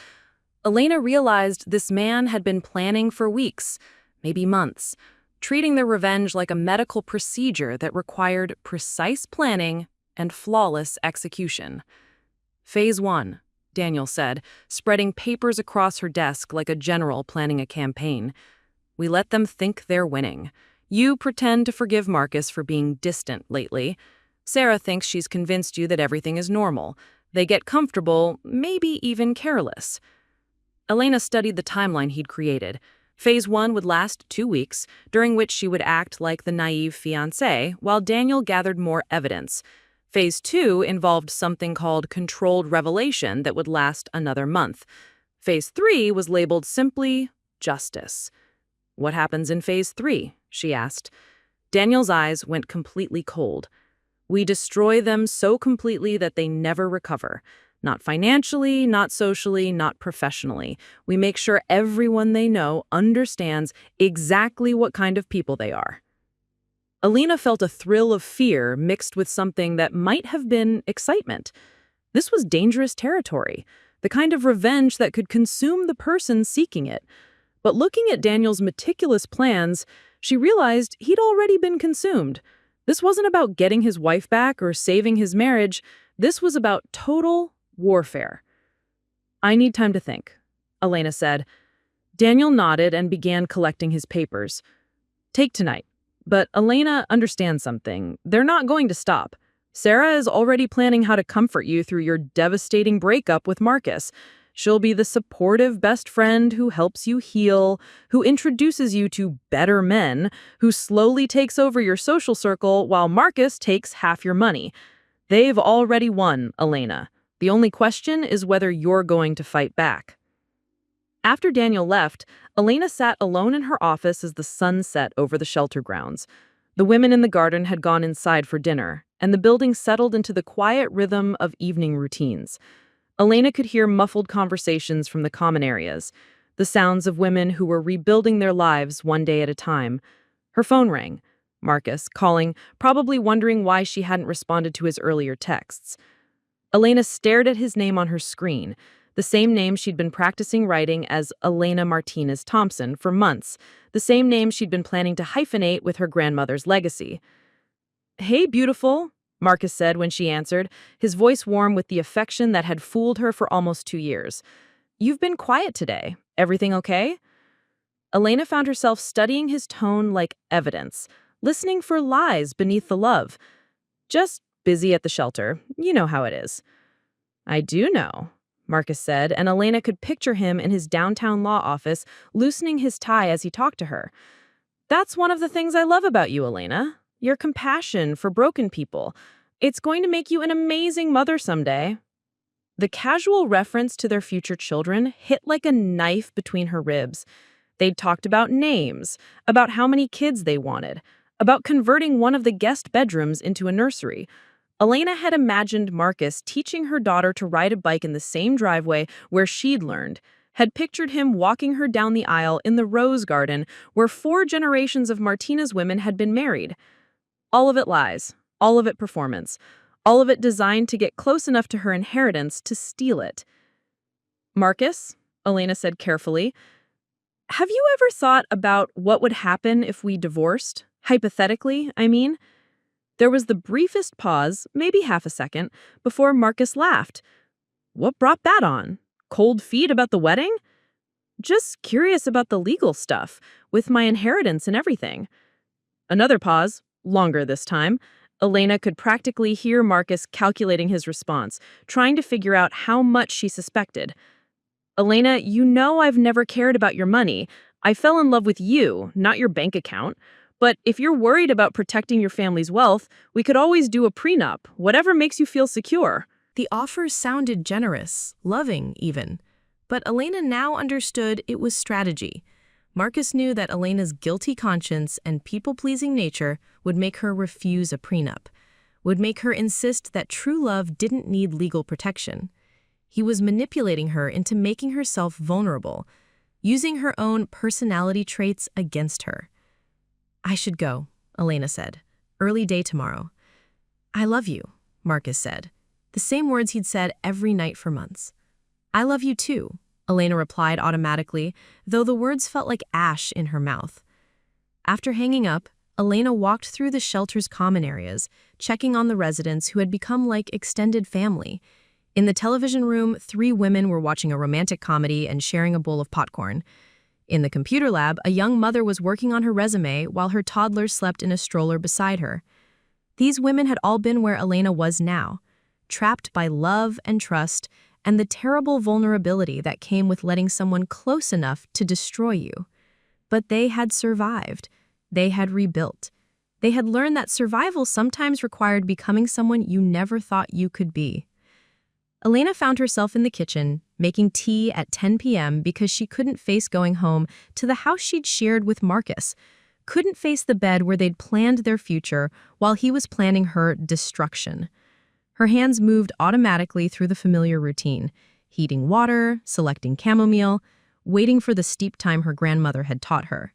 Elena realized this man had been planning for weeks, maybe months, treating their revenge like a medical procedure that required precise planning and flawless execution. Phase 1, Daniel said, spreading papers across her desk like a general planning a campaign. We let them think they're winning. You pretend to forgive Marcus for being distant lately. Sarah thinks she's convinced you that everything is normal. They get comfortable, maybe even careless. Elena studied the timeline he'd created. Phase 1 would last 2 weeks, during which she would act like the naive fiancé, while Daniel gathered more evidence. Phase 2 involved something called controlled revelation that would last another month. Phase 3 was labeled simply justice. What happens in Phase 3? She asked. Daniel's eyes went completely cold. We destroy them so completely that they never recover. Not financially, not socially, not professionally. We make sure everyone they know understands exactly what kind of people they are. Elena felt a thrill of fear mixed with something that might have been excitement. This was dangerous territory, the kind of revenge that could consume the person seeking it. But looking at Daniel's meticulous plans, she realized he'd already been consumed. This wasn't about getting his wife back or saving his marriage. This was about total warfare. I need time to think, Elena said. Daniel nodded and began collecting his papers. Take tonight. But Elena understands something. They're not going to stop. Sarah is already planning how to comfort you through your devastating breakup with Marcus. She'll be the supportive best friend who helps you heal, who introduces you to better men, who slowly takes over your social circle while Marcus takes half your money. They've already won, Elena. The only question is whether you're going to fight back. After Daniel left, Elena sat alone in her office as the sun set over the shelter grounds. The women in the garden had gone inside for dinner, and the building settled into the quiet rhythm of evening routines. Elena could hear muffled conversations from the common areas, the sounds of women who were rebuilding their lives one day at a time. Her phone rang. Marcus, calling, probably wondering why she hadn't responded to his earlier texts. Elena stared at his name on her screen, the same name she'd been practicing writing as Elena Martinez Thompson for months, the same name she'd been planning to hyphenate with her grandmother's legacy. Hey, beautiful, Marcus said when she answered, his voice warm with the affection that had fooled her for almost 2 years. You've been quiet today. Everything okay? Elena found herself studying his tone like evidence, listening for lies beneath the love. Just busy at the shelter. You know how it is. I do know, Marcus said, and Elena could picture him in his downtown law office, loosening his tie as he talked to her. That's one of the things I love about you, Elena. Your compassion for broken people. It's going to make you an amazing mother someday. The casual reference to their future children hit like a knife between her ribs. They'd talked about names, about how many kids they wanted, about converting one of the guest bedrooms into a nursery. Elena had imagined Marcus teaching her daughter to ride a bike in the same driveway where she'd learned, had pictured him walking her down the aisle in the rose garden where 4 generations of Martinez women had been married. All of it lies, all of it performance, all of it designed to get close enough to her inheritance to steal it. Marcus, Elena said carefully, have you ever thought about what would happen if we divorced? Hypothetically, I mean. There was the briefest pause, maybe half a second, before Marcus laughed. What brought that on? Cold feet about the wedding? Just curious about the legal stuff, with my inheritance and everything. Another pause, longer this time. Elena could practically hear Marcus calculating his response, trying to figure out how much she suspected. Elena, you know I've never cared about your money. I fell in love with you, not your bank account. But if you're worried about protecting your family's wealth, we could always do a prenup, whatever makes you feel secure. The offers sounded generous, loving even. But Elena now understood it was strategy. Marcus knew that Elena's guilty conscience and people-pleasing nature would make her refuse a prenup, would make her insist that true love didn't need legal protection. He was manipulating her into making herself vulnerable, using her own personality traits against her. "I should go," Elena said. "Early day tomorrow." "I love you," Marcus said. The same words he'd said every night for months. "I love you too," Elena replied automatically, though the words felt like ash in her mouth. After hanging up, Elena walked through the shelter's common areas, checking on the residents who had become like extended family. In the television room, 3 women were watching a romantic comedy and sharing a bowl of popcorn. In the computer lab, a young mother was working on her resume while her toddler slept in a stroller beside her. These women had all been where Elena was now, trapped by love and trust and the terrible vulnerability that came with letting someone close enough to destroy you. But they had survived. They had rebuilt. They had learned that survival sometimes required becoming someone you never thought you could be. Elena found herself in the kitchen, making tea at 10 p.m. because she couldn't face going home to the house she'd shared with Marcus, couldn't face the bed where they'd planned their future while he was planning her destruction. Her hands moved automatically through the familiar routine, heating water, selecting chamomile, waiting for the steep time her grandmother had taught her.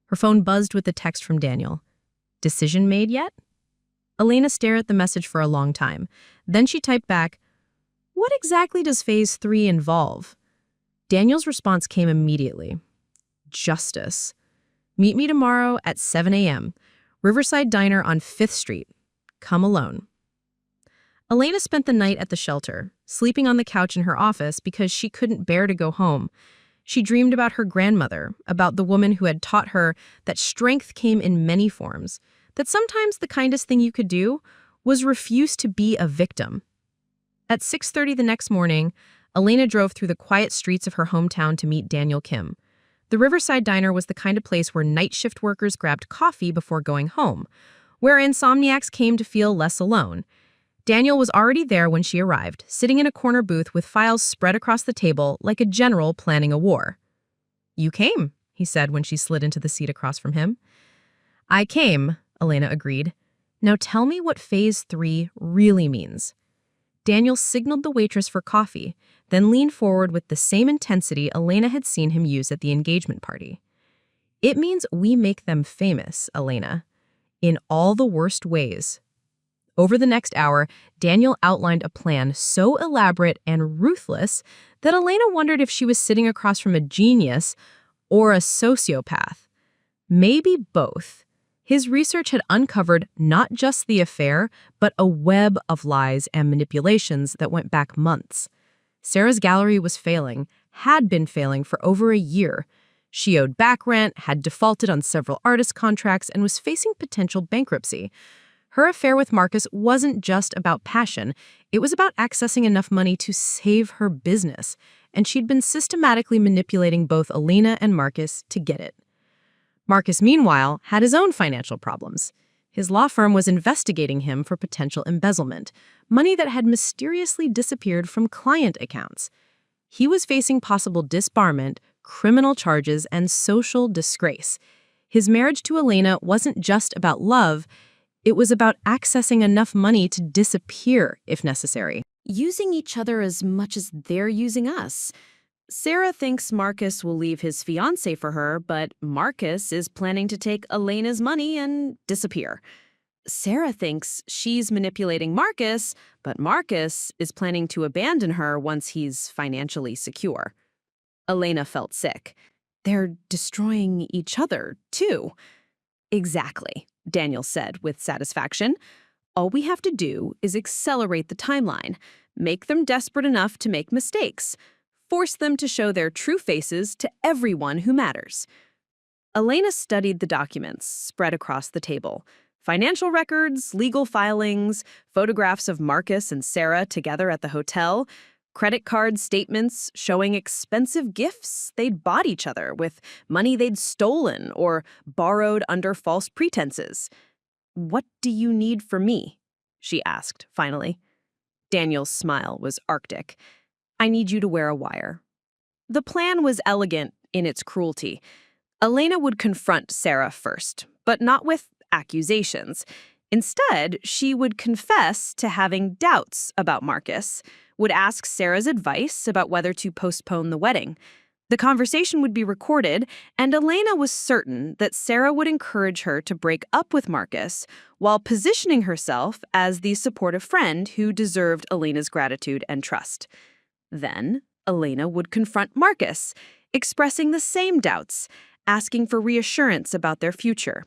Her phone buzzed with a text from Daniel. "Decision made yet?" Elena stared at the message for a long time. Then she typed back, "What exactly does Phase 3 involve?" Daniel's response came immediately. "Justice. Meet me tomorrow at 7 a.m. Riverside Diner on 5th Street. Come alone." Elena spent the night at the shelter, sleeping on the couch in her office because she couldn't bear to go home. She dreamed about her grandmother, about the woman who had taught her that strength came in many forms, that sometimes the kindest thing you could do was refuse to be a victim. At 6:30 the next morning, Elena drove through the quiet streets of her hometown to meet Daniel Kim. The Riverside Diner was the kind of place where night shift workers grabbed coffee before going home, where insomniacs came to feel less alone. Daniel was already there when she arrived, sitting in a corner booth with files spread across the table like a general planning a war. "You came," he said when she slid into the seat across from him. "I came," Elena agreed. "Now tell me what Phase 3 really means." Daniel signaled the waitress for coffee, then leaned forward with the same intensity Elena had seen him use at the engagement party. "It means we make them famous, Elena. In all the worst ways." Over the next hour, Daniel outlined a plan so elaborate and ruthless that Elena wondered if she was sitting across from a genius or a sociopath. Maybe both. His research had uncovered not just the affair, but a web of lies and manipulations that went back months. Sarah's gallery was failing, had been failing for over a year. She owed back rent, had defaulted on several artist contracts, and was facing potential bankruptcy. Her affair with Marcus wasn't just about passion. It was about accessing enough money to save her business, and she'd been systematically manipulating both Elena and Marcus to get it. Marcus, meanwhile, had his own financial problems. His law firm was investigating him for potential embezzlement, money that had mysteriously disappeared from client accounts. He was facing possible disbarment, criminal charges, and social disgrace. His marriage to Elena wasn't just about love. It was about accessing enough money to disappear if necessary. Using each other as much as they're using us. Sarah thinks Marcus will leave his fiancé for her, but Marcus is planning to take Elena's money and disappear. Sarah thinks she's manipulating Marcus, but Marcus is planning to abandon her once he's financially secure. Elena felt sick. They're destroying each other, too. Exactly, Daniel said with satisfaction. All we have to do is accelerate the timeline, make them desperate enough to make mistakes, force them to show their true faces to everyone who matters. Elena studied the documents spread across the table. Financial records, legal filings, photographs of Marcus and Sarah together at the hotel. Credit card statements showing expensive gifts they'd bought each other with money they'd stolen or borrowed under false pretenses. "What do you need from me?" she asked, finally. Daniel's smile was arctic. "I need you to wear a wire." The plan was elegant in its cruelty. Elena would confront Sarah first, but not with accusations. Instead, she would confess to having doubts about Marcus, would ask Sarah's advice about whether to postpone the wedding. The conversation would be recorded, and Elena was certain that Sarah would encourage her to break up with Marcus while positioning herself as the supportive friend who deserved Elena's gratitude and trust. Then, Elena would confront Marcus, expressing the same doubts, asking for reassurance about their future.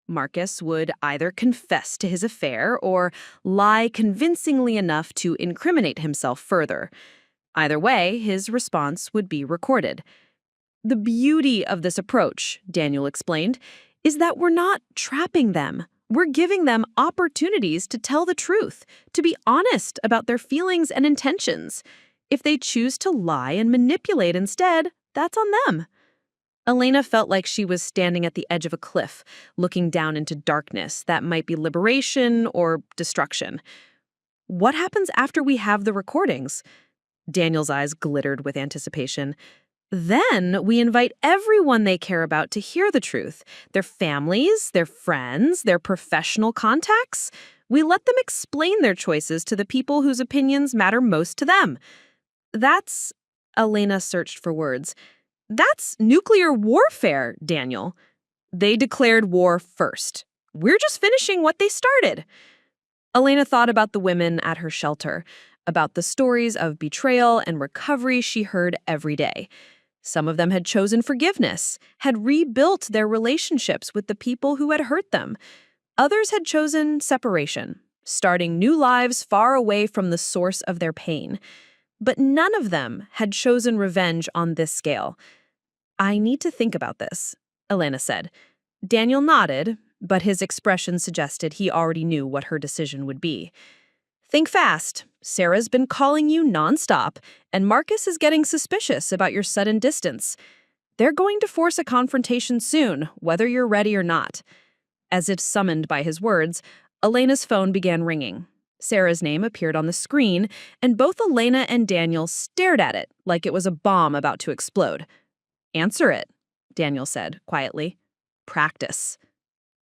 Marcus would either confess to his affair or lie convincingly enough to incriminate himself further. Either way, his response would be recorded. "The beauty of this approach," Daniel explained, "is that we're not trapping them. We're giving them opportunities to tell the truth, to be honest about their feelings and intentions. If they choose to lie and manipulate instead, that's on them." Elena felt like she was standing at the edge of a cliff, looking down into darkness that might be liberation or destruction. "What happens after we have the recordings?" Daniel's eyes glittered with anticipation. "Then we invite everyone they care about to hear the truth. Their families, their friends, their professional contacts. We let them explain their choices to the people whose opinions matter most to them." That's... Elena searched for words. "That's nuclear warfare, Daniel." "They declared war first. We're just finishing what they started." Elena thought about the women at her shelter, about the stories of betrayal and recovery she heard every day. Some of them had chosen forgiveness, had rebuilt their relationships with the people who had hurt them. Others had chosen separation, starting new lives far away from the source of their pain. But none of them had chosen revenge on this scale. "I need to think about this," Elena said. Daniel nodded, but his expression suggested he already knew what her decision would be. "Think fast. Sarah's been calling you nonstop, and Marcus is getting suspicious about your sudden distance. They're going to force a confrontation soon, whether you're ready or not." As if summoned by his words, Elena's phone began ringing. Sarah's name appeared on the screen, and both Elena and Daniel stared at it like it was a bomb about to explode. "Answer it," Daniel said quietly. "Practice."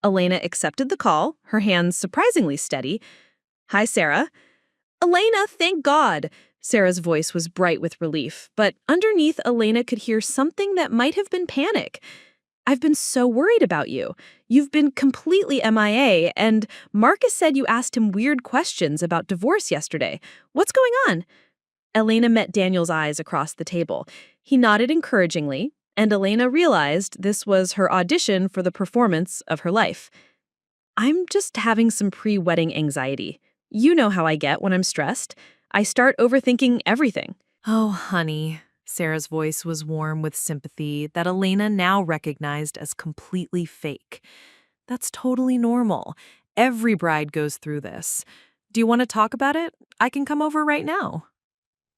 Elena accepted the call, her hands surprisingly steady. "Hi, Sarah." "Elena, thank God." Sarah's voice was bright with relief, but underneath Elena could hear something that might have been panic. "I've been so worried about you. You've been completely MIA, and Marcus said you asked him weird questions about divorce yesterday. What's going on?" Elena met Daniel's eyes across the table. He nodded encouragingly, and Elena realized this was her audition for the performance of her life. "I'm just having some pre-wedding anxiety. You know how I get when I'm stressed. I start overthinking everything." Oh, honey. Sarah's voice was warm with sympathy that Elena now recognized as completely fake. "That's totally normal. Every bride goes through this. Do you want to talk about it? I can come over right now."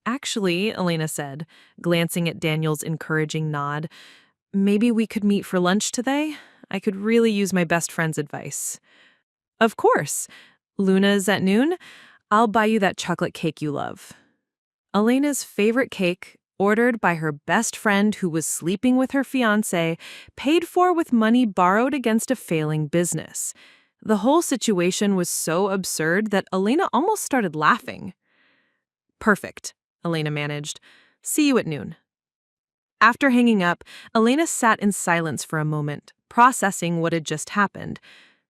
"Actually," Elena said, glancing at Daniel's encouraging nod, "maybe we could meet for lunch today? I could really use my best friend's advice." "Of course. Luna's at noon? I'll buy you that chocolate cake you love." Elena's favorite cake, ordered by her best friend who was sleeping with her fiancé, paid for with money borrowed against a failing business. The whole situation was so absurd that Elena almost started laughing. "Perfect," Elena managed. "See you at noon." After hanging up, Elena sat in silence for a moment, processing what had just happened.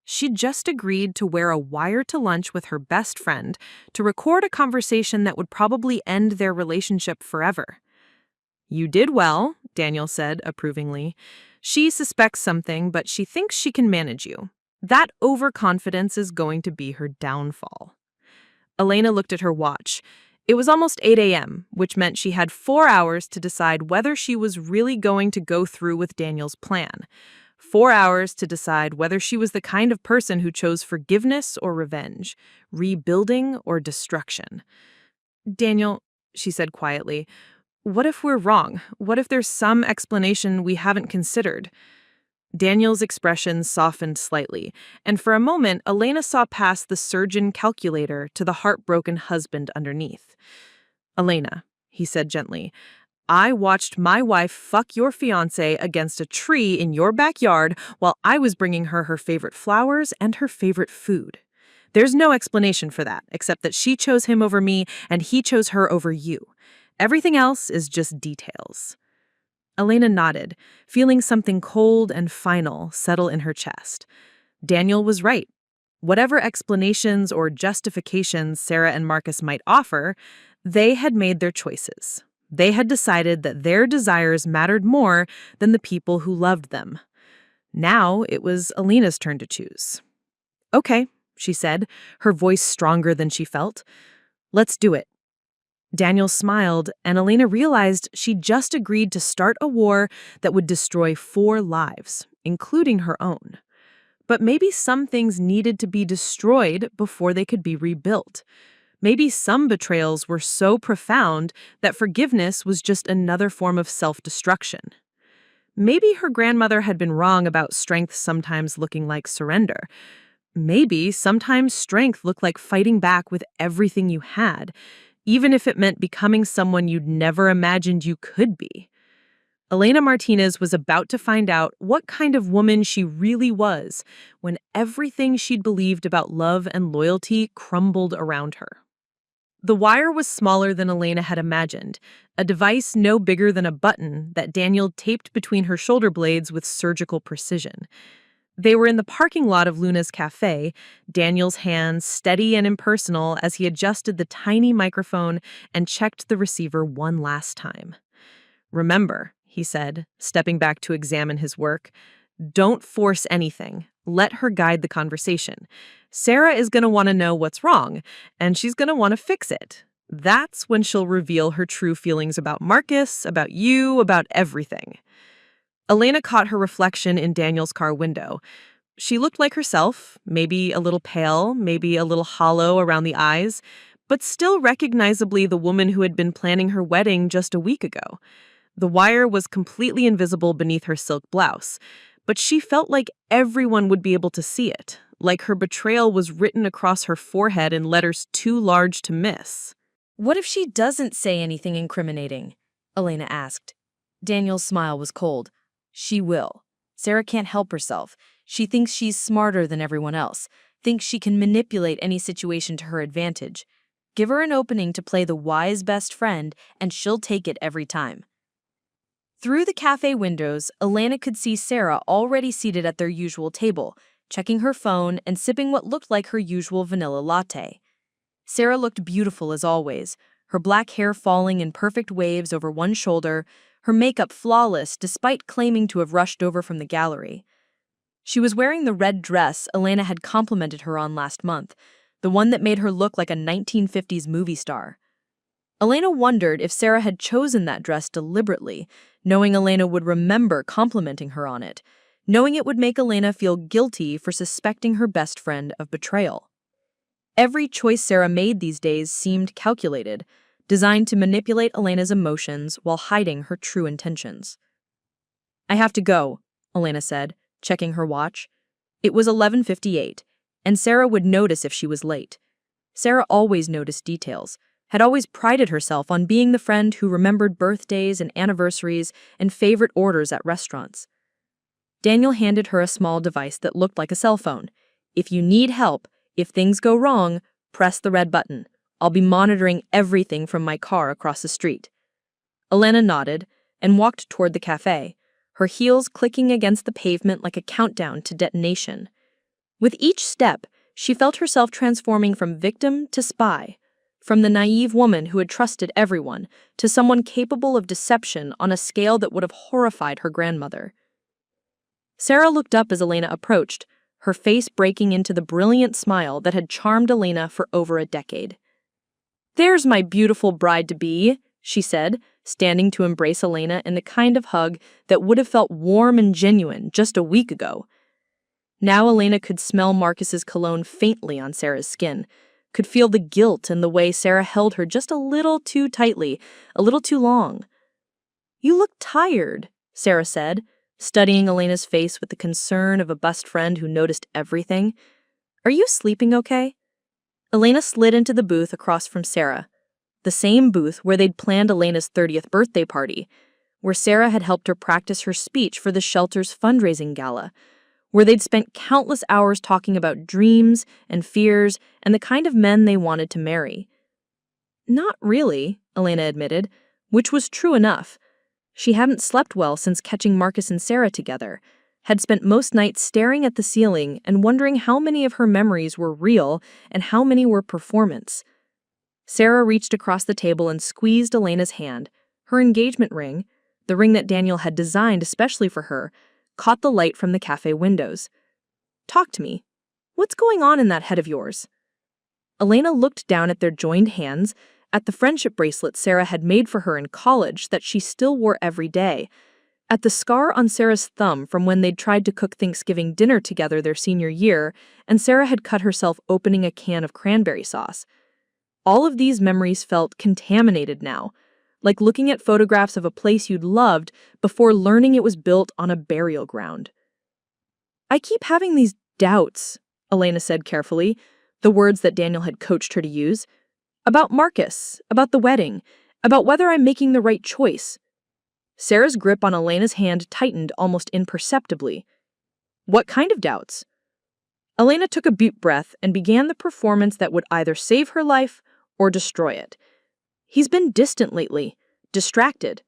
She'd just agreed to wear a wire to lunch with her best friend to record a conversation that would probably end their relationship forever. "You did well," Daniel said approvingly. "She suspects something, but she thinks she can manage you. That overconfidence is going to be her downfall." Elena looked at her watch. It was almost 8 a.m., which meant she had 4 hours to decide whether she was really going to go through with Daniel's plan. 4 hours to decide whether she was the kind of person who chose forgiveness or revenge, rebuilding or destruction. "Daniel, she said quietly. What if we're wrong? What if there's some explanation we haven't considered? Daniel's expression softened slightly, and for a moment, Elena saw past the surgeon calculator to the heartbroken husband underneath. Elena, he said gently, I watched my wife fuck your fiancé against a tree in your backyard while I was bringing her her favorite flowers and her favorite food. There's no explanation for that, except that she chose him over me and he chose her over you. Everything else is just details. Elena nodded, feeling something cold and final settle in her chest. Daniel was right. Whatever explanations or justifications Sarah and Marcus might offer, they had made their choices. They had decided that their desires mattered more than the people who loved them. Now it was Elena's turn to choose. Okay, she said, her voice stronger than she felt. Let's do it. Daniel smiled, and Elena realized she'd just agreed to start a war that would destroy 4 lives, including her own. But maybe some things needed to be destroyed before they could be rebuilt. Maybe some betrayals were so profound that forgiveness was just another form of self-destruction. Maybe her grandmother had been wrong about strength sometimes looking like surrender. Maybe sometimes strength looked like fighting back with everything you had, even if it meant becoming someone you'd never imagined you could be. Elena Martinez was about to find out what kind of woman she really was when everything she'd believed about love and loyalty crumbled around her. The wire was smaller than Elena had imagined, a device no bigger than a button that Daniel taped between her shoulder blades with surgical precision. They were in the parking lot of Luna's cafe, Daniel's hands steady and impersonal as he adjusted the tiny microphone and checked the receiver one last time. Remember, he said, stepping back to examine his work, don't force anything. Let her guide the conversation. Sarah is going to want to know what's wrong, and she's going to want to fix it. That's when she'll reveal her true feelings about Marcus, about you, about everything. Elena caught her reflection in Daniel's car window. She looked like herself, maybe a little pale, maybe a little hollow around the eyes, but still recognizably the woman who had been planning her wedding just a week ago. The wire was completely invisible beneath her silk blouse, but she felt like everyone would be able to see it, like her betrayal was written across her forehead in letters too large to miss. What if she doesn't say anything incriminating? Elena asked. Daniel's smile was cold. She will. Sarah can't help herself. She thinks she's smarter than everyone else, thinks she can manipulate any situation to her advantage. Give her an opening to play the wise best friend, and she'll take it every time. Through the cafe windows, Elena could see Sarah already seated at their usual table, checking her phone and sipping what looked like her usual vanilla latte. Sarah looked beautiful as always, her black hair falling in perfect waves over one shoulder, her makeup flawless despite claiming to have rushed over from the gallery. She was wearing the red dress Elena had complimented her on last month, the one that made her look like a 1950s movie star. Elena wondered if Sarah had chosen that dress deliberately, knowing Elena would remember complimenting her on it, knowing it would make Elena feel guilty for suspecting her best friend of betrayal. Every choice Sarah made these days seemed calculated, designed to manipulate Elena's emotions while hiding her true intentions. I have to go, Elena said, checking her watch. It was 11:58, and Sarah would notice if she was late. Sarah always noticed details, had always prided herself on being the friend who remembered birthdays and anniversaries and favorite orders at restaurants. Daniel handed her a small device that looked like a cell phone. If you need help, if things go wrong, press the red button. I'll be monitoring everything from my car across the street. Elena nodded and walked toward the cafe, her heels clicking against the pavement like a countdown to detonation. With each step, she felt herself transforming from victim to spy, from the naive woman who had trusted everyone to someone capable of deception on a scale that would have horrified her grandmother. Sarah looked up as Elena approached, her face breaking into the brilliant smile that had charmed Elena for over a decade. "There's my beautiful bride-to-be," she said, standing to embrace Elena in the kind of hug that would have felt warm and genuine just a week ago. Now Elena could smell Marcus's cologne faintly on Sarah's skin, could feel the guilt in the way Sarah held her just a little too tightly, a little too long. "You look tired," Sarah said, studying Elena's face with the concern of a best friend who noticed everything. "Are you sleeping okay?" Elena slid into the booth across from Sarah, the same booth where they'd planned Elena's 30th birthday party, where Sarah had helped her practice her speech for the shelter's fundraising gala, where they'd spent countless hours talking about dreams and fears and the kind of men they wanted to marry. Not really, Elena admitted, which was true enough. She hadn't slept well since catching Marcus and Sarah together, had spent most nights staring at the ceiling and wondering how many of her memories were real and how many were performance. Sarah reached across the table and squeezed Elena's hand. Her engagement ring, the ring that Daniel had designed especially for her, caught the light from the cafe windows. "Talk to me. What's going on in that head of yours?" Elena looked down at their joined hands, at the friendship bracelet Sarah had made for her in college that she still wore every day, at the scar on Sarah's thumb from when they'd tried to cook Thanksgiving dinner together their senior year, and Sarah had cut herself opening a can of cranberry sauce. All of these memories felt contaminated now, like looking at photographs of a place you'd loved before learning it was built on a burial ground. "I keep having these doubts," Elena said carefully, the words that Daniel had coached her to use, "about Marcus, about the wedding, about whether I'm making the right choice." Sarah's grip on Elena's hand tightened almost imperceptibly. "What kind of doubts?" Elena took a deep breath and began the performance that would either save her life or destroy it. "He's been distant lately, distracted.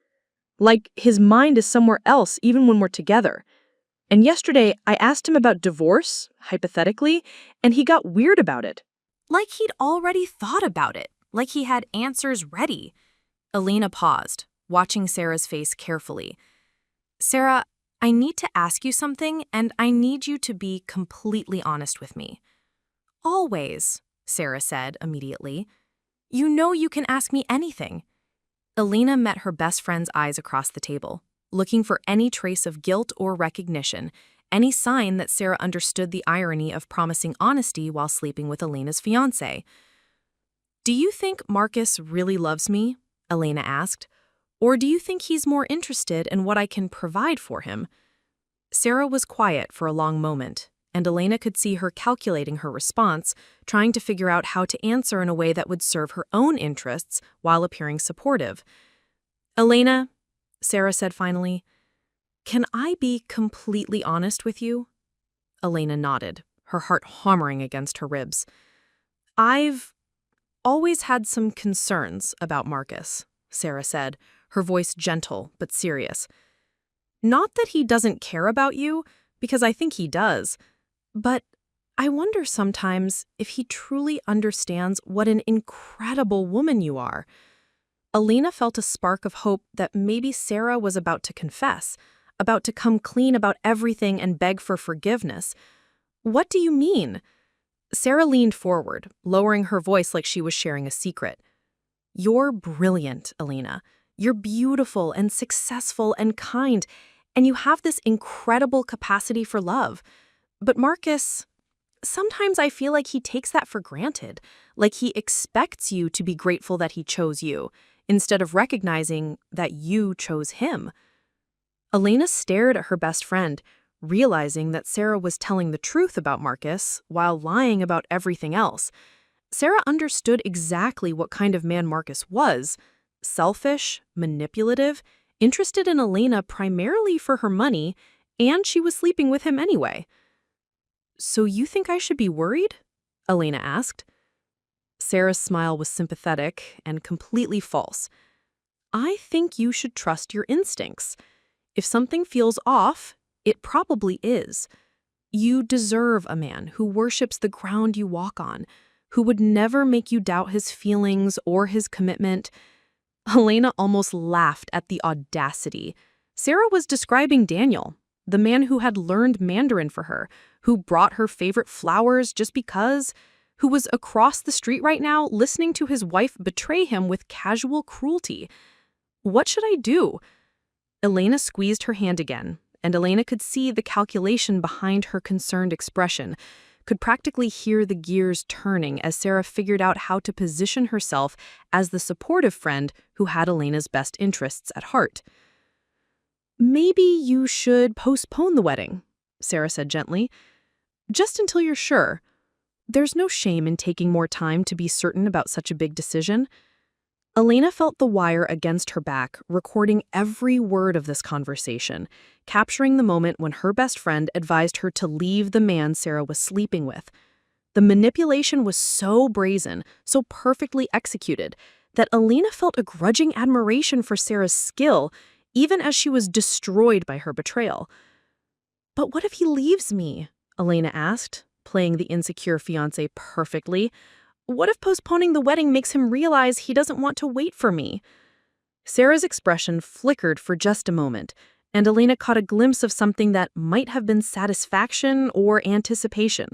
Like his mind is somewhere else even when we're together. And yesterday I asked him about divorce, hypothetically, and he got weird about it." Like he'd already thought about it, like he had answers ready. Elena paused, watching Sarah's face carefully. "Sarah, I need to ask you something, and I need you to be completely honest with me." "Always," Sarah said immediately. "You know you can ask me anything." Elena met her best friend's eyes across the table, looking for any trace of guilt or recognition, any sign that Sarah understood the irony of promising honesty while sleeping with Elena's fiancé. "Do you think Marcus really loves me?" Elena asked. "Or do you think he's more interested in what I can provide for him?" Sarah was quiet for a long moment, and Elena could see her calculating her response, trying to figure out how to answer in a way that would serve her own interests while appearing supportive. "Elena," Sarah said finally, "can I be completely honest with you?" Elena nodded, her heart hammering against her ribs. "I've always had some concerns about Marcus," Sarah said, her voice gentle but serious. "Not that he doesn't care about you, because I think he does, but I wonder sometimes if he truly understands what an incredible woman you are." Elena felt a spark of hope that maybe Sarah was about to confess, about to come clean about everything and beg for forgiveness. "What do you mean?" Sarah leaned forward, lowering her voice like she was sharing a secret. "You're brilliant, Elena. You're beautiful and successful and kind, and you have this incredible capacity for love. But Marcus, sometimes I feel like he takes that for granted, like he expects you to be grateful that he chose you, instead of recognizing that you chose him." Elena stared at her best friend, realizing that Sarah was telling the truth about Marcus while lying about everything else. Sarah understood exactly what kind of man Marcus was: selfish, manipulative, interested in Elena primarily for her money, and she was sleeping with him anyway. "So you think I should be worried?" Elena asked. Sarah's smile was sympathetic and completely false. "I think you should trust your instincts. If something feels off, it probably is. You deserve a man who worships the ground you walk on, who would never make you doubt his feelings or his commitment." Elena almost laughed at the audacity. Sarah was describing Daniel, the man who had learned Mandarin for her, who brought her favorite flowers just because, who was across the street right now listening to his wife betray him with casual cruelty. What should I do? Elena squeezed her hand again, and Elena could see the calculation behind her concerned expression, could practically hear the gears turning as Sarah figured out how to position herself as the supportive friend who had Elena's best interests at heart. "Maybe you should postpone the wedding," Sarah said gently. "Just until you're sure. There's no shame in taking more time to be certain about such a big decision." Elena felt the wire against her back, recording every word of this conversation, capturing the moment when her best friend advised her to leave the man Sarah was sleeping with. The manipulation was so brazen, so perfectly executed, that Elena felt a grudging admiration for Sarah's skill, even as she was destroyed by her betrayal. "But what if he leaves me?" Elena asked, playing the insecure fiancé perfectly. "What if postponing the wedding makes him realize he doesn't want to wait for me?" Sarah's expression flickered for just a moment, and Elena caught a glimpse of something that might have been satisfaction or anticipation.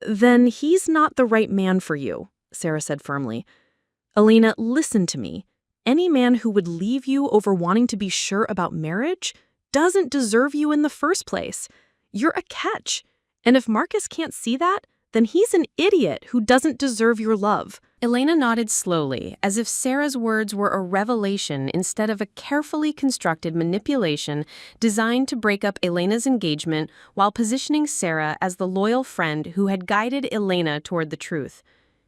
"Then he's not the right man for you," Sarah said firmly. "Elena, listen to me. Any man who would leave you over wanting to be sure about marriage doesn't deserve you in the first place. You're a catch. And if Marcus can't see that, then he's an idiot who doesn't deserve your love." Elena nodded slowly, as if Sarah's words were a revelation instead of a carefully constructed manipulation designed to break up Elena's engagement while positioning Sarah as the loyal friend who had guided Elena toward the truth.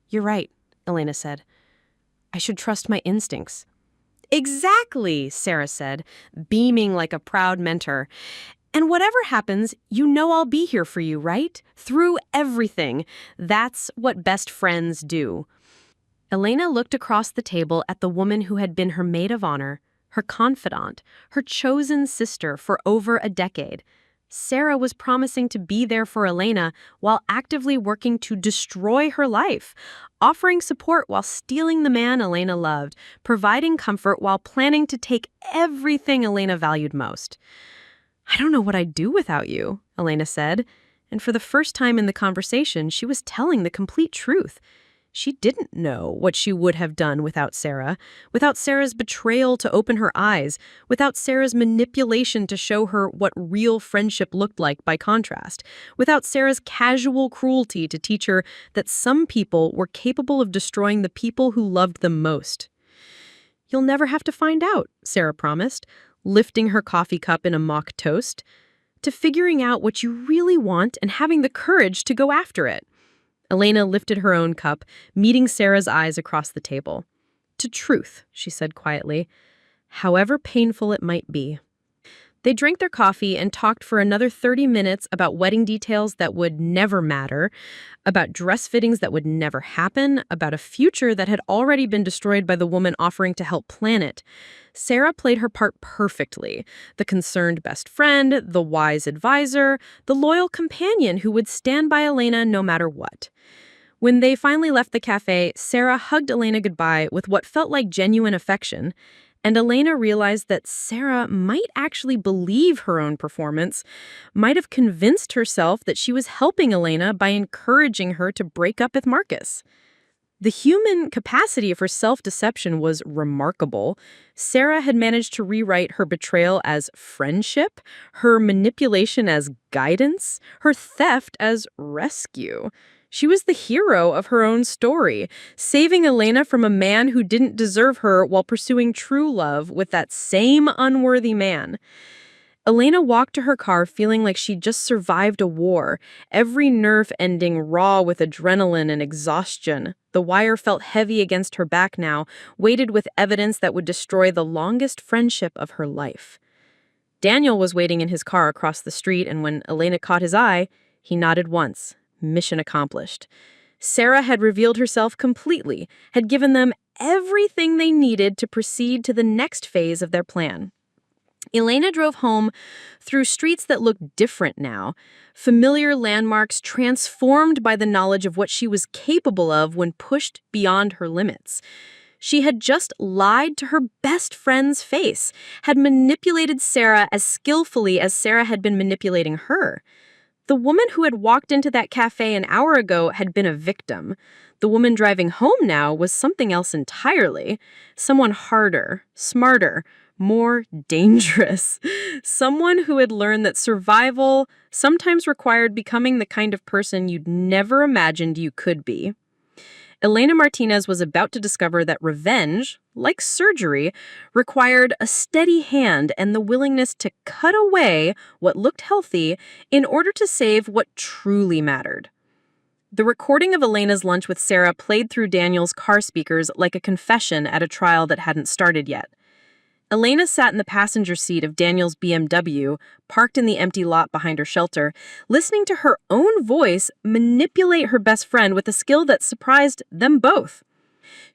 "You're right," Elena said. "I should trust my instincts." "Exactly," Sarah said, beaming like a proud mentor. "And whatever happens, you know I'll be here for you, right? Through everything. That's what best friends do." Elena looked across the table at the woman who had been her maid of honor, her confidant, her chosen sister for over a decade. Sarah was promising to be there for Elena while actively working to destroy her life, offering support while stealing the man Elena loved, providing comfort while planning to take everything Elena valued most. "I don't know what I'd do without you," Elena said, and for the first time in the conversation, she was telling the complete truth. She didn't know what she would have done without Sarah's betrayal to open her eyes, without Sarah's manipulation to show her what real friendship looked like by contrast, without Sarah's casual cruelty to teach her that some people were capable of destroying the people who loved them most. "You'll never have to find out," Sarah promised, lifting her coffee cup in a mock toast, "to figuring out what you really want and having the courage to go after it." Elena lifted her own cup, meeting Sarah's eyes across the table. "To truth," she said quietly, "however painful it might be." They drank their coffee and talked for another 30 minutes about wedding details that would never matter, about dress fittings that would never happen, about a future that had already been destroyed by the woman offering to help plan it. Sarah played her part perfectly. The concerned best friend, the wise advisor, the loyal companion who would stand by Elena no matter what. When they finally left the cafe, Sarah hugged Elena goodbye with what felt like genuine affection, and Elena realized that Sarah might actually believe her own performance, might have convinced herself that she was helping Elena by encouraging her to break up with Marcus. The human capacity for self-deception was remarkable. Sarah had managed to rewrite her betrayal as friendship, her manipulation as guidance, her theft as rescue. She was the hero of her own story, saving Elena from a man who didn't deserve her while pursuing true love with that same unworthy man. Elena walked to her car feeling like she'd just survived a war, every nerve ending raw with adrenaline and exhaustion. The wire felt heavy against her back now, weighted with evidence that would destroy the longest friendship of her life. Daniel was waiting in his car across the street, and when Elena caught his eye, he nodded once. Mission accomplished. Sarah had revealed herself completely, had given them everything they needed to proceed to the next phase of their plan. Elena drove home through streets that looked different now, familiar landmarks transformed by the knowledge of what she was capable of when pushed beyond her limits. She had just lied to her best friend's face, had manipulated Sarah as skillfully as Sarah had been manipulating her. The woman who had walked into that cafe an hour ago had been a victim. The woman driving home now was something else entirely. Someone harder, smarter, more dangerous. Someone who had learned that survival sometimes required becoming the kind of person you'd never imagined you could be. Elena Martinez was about to discover that revenge, like surgery, required a steady hand and the willingness to cut away what looked healthy in order to save what truly mattered. The recording of Elena's lunch with Sarah played through Daniel's car speakers like a confession at a trial that hadn't started yet. Elena sat in the passenger seat of Daniel's BMW, parked in the empty lot behind her shelter, listening to her own voice manipulate her best friend with a skill that surprised them both.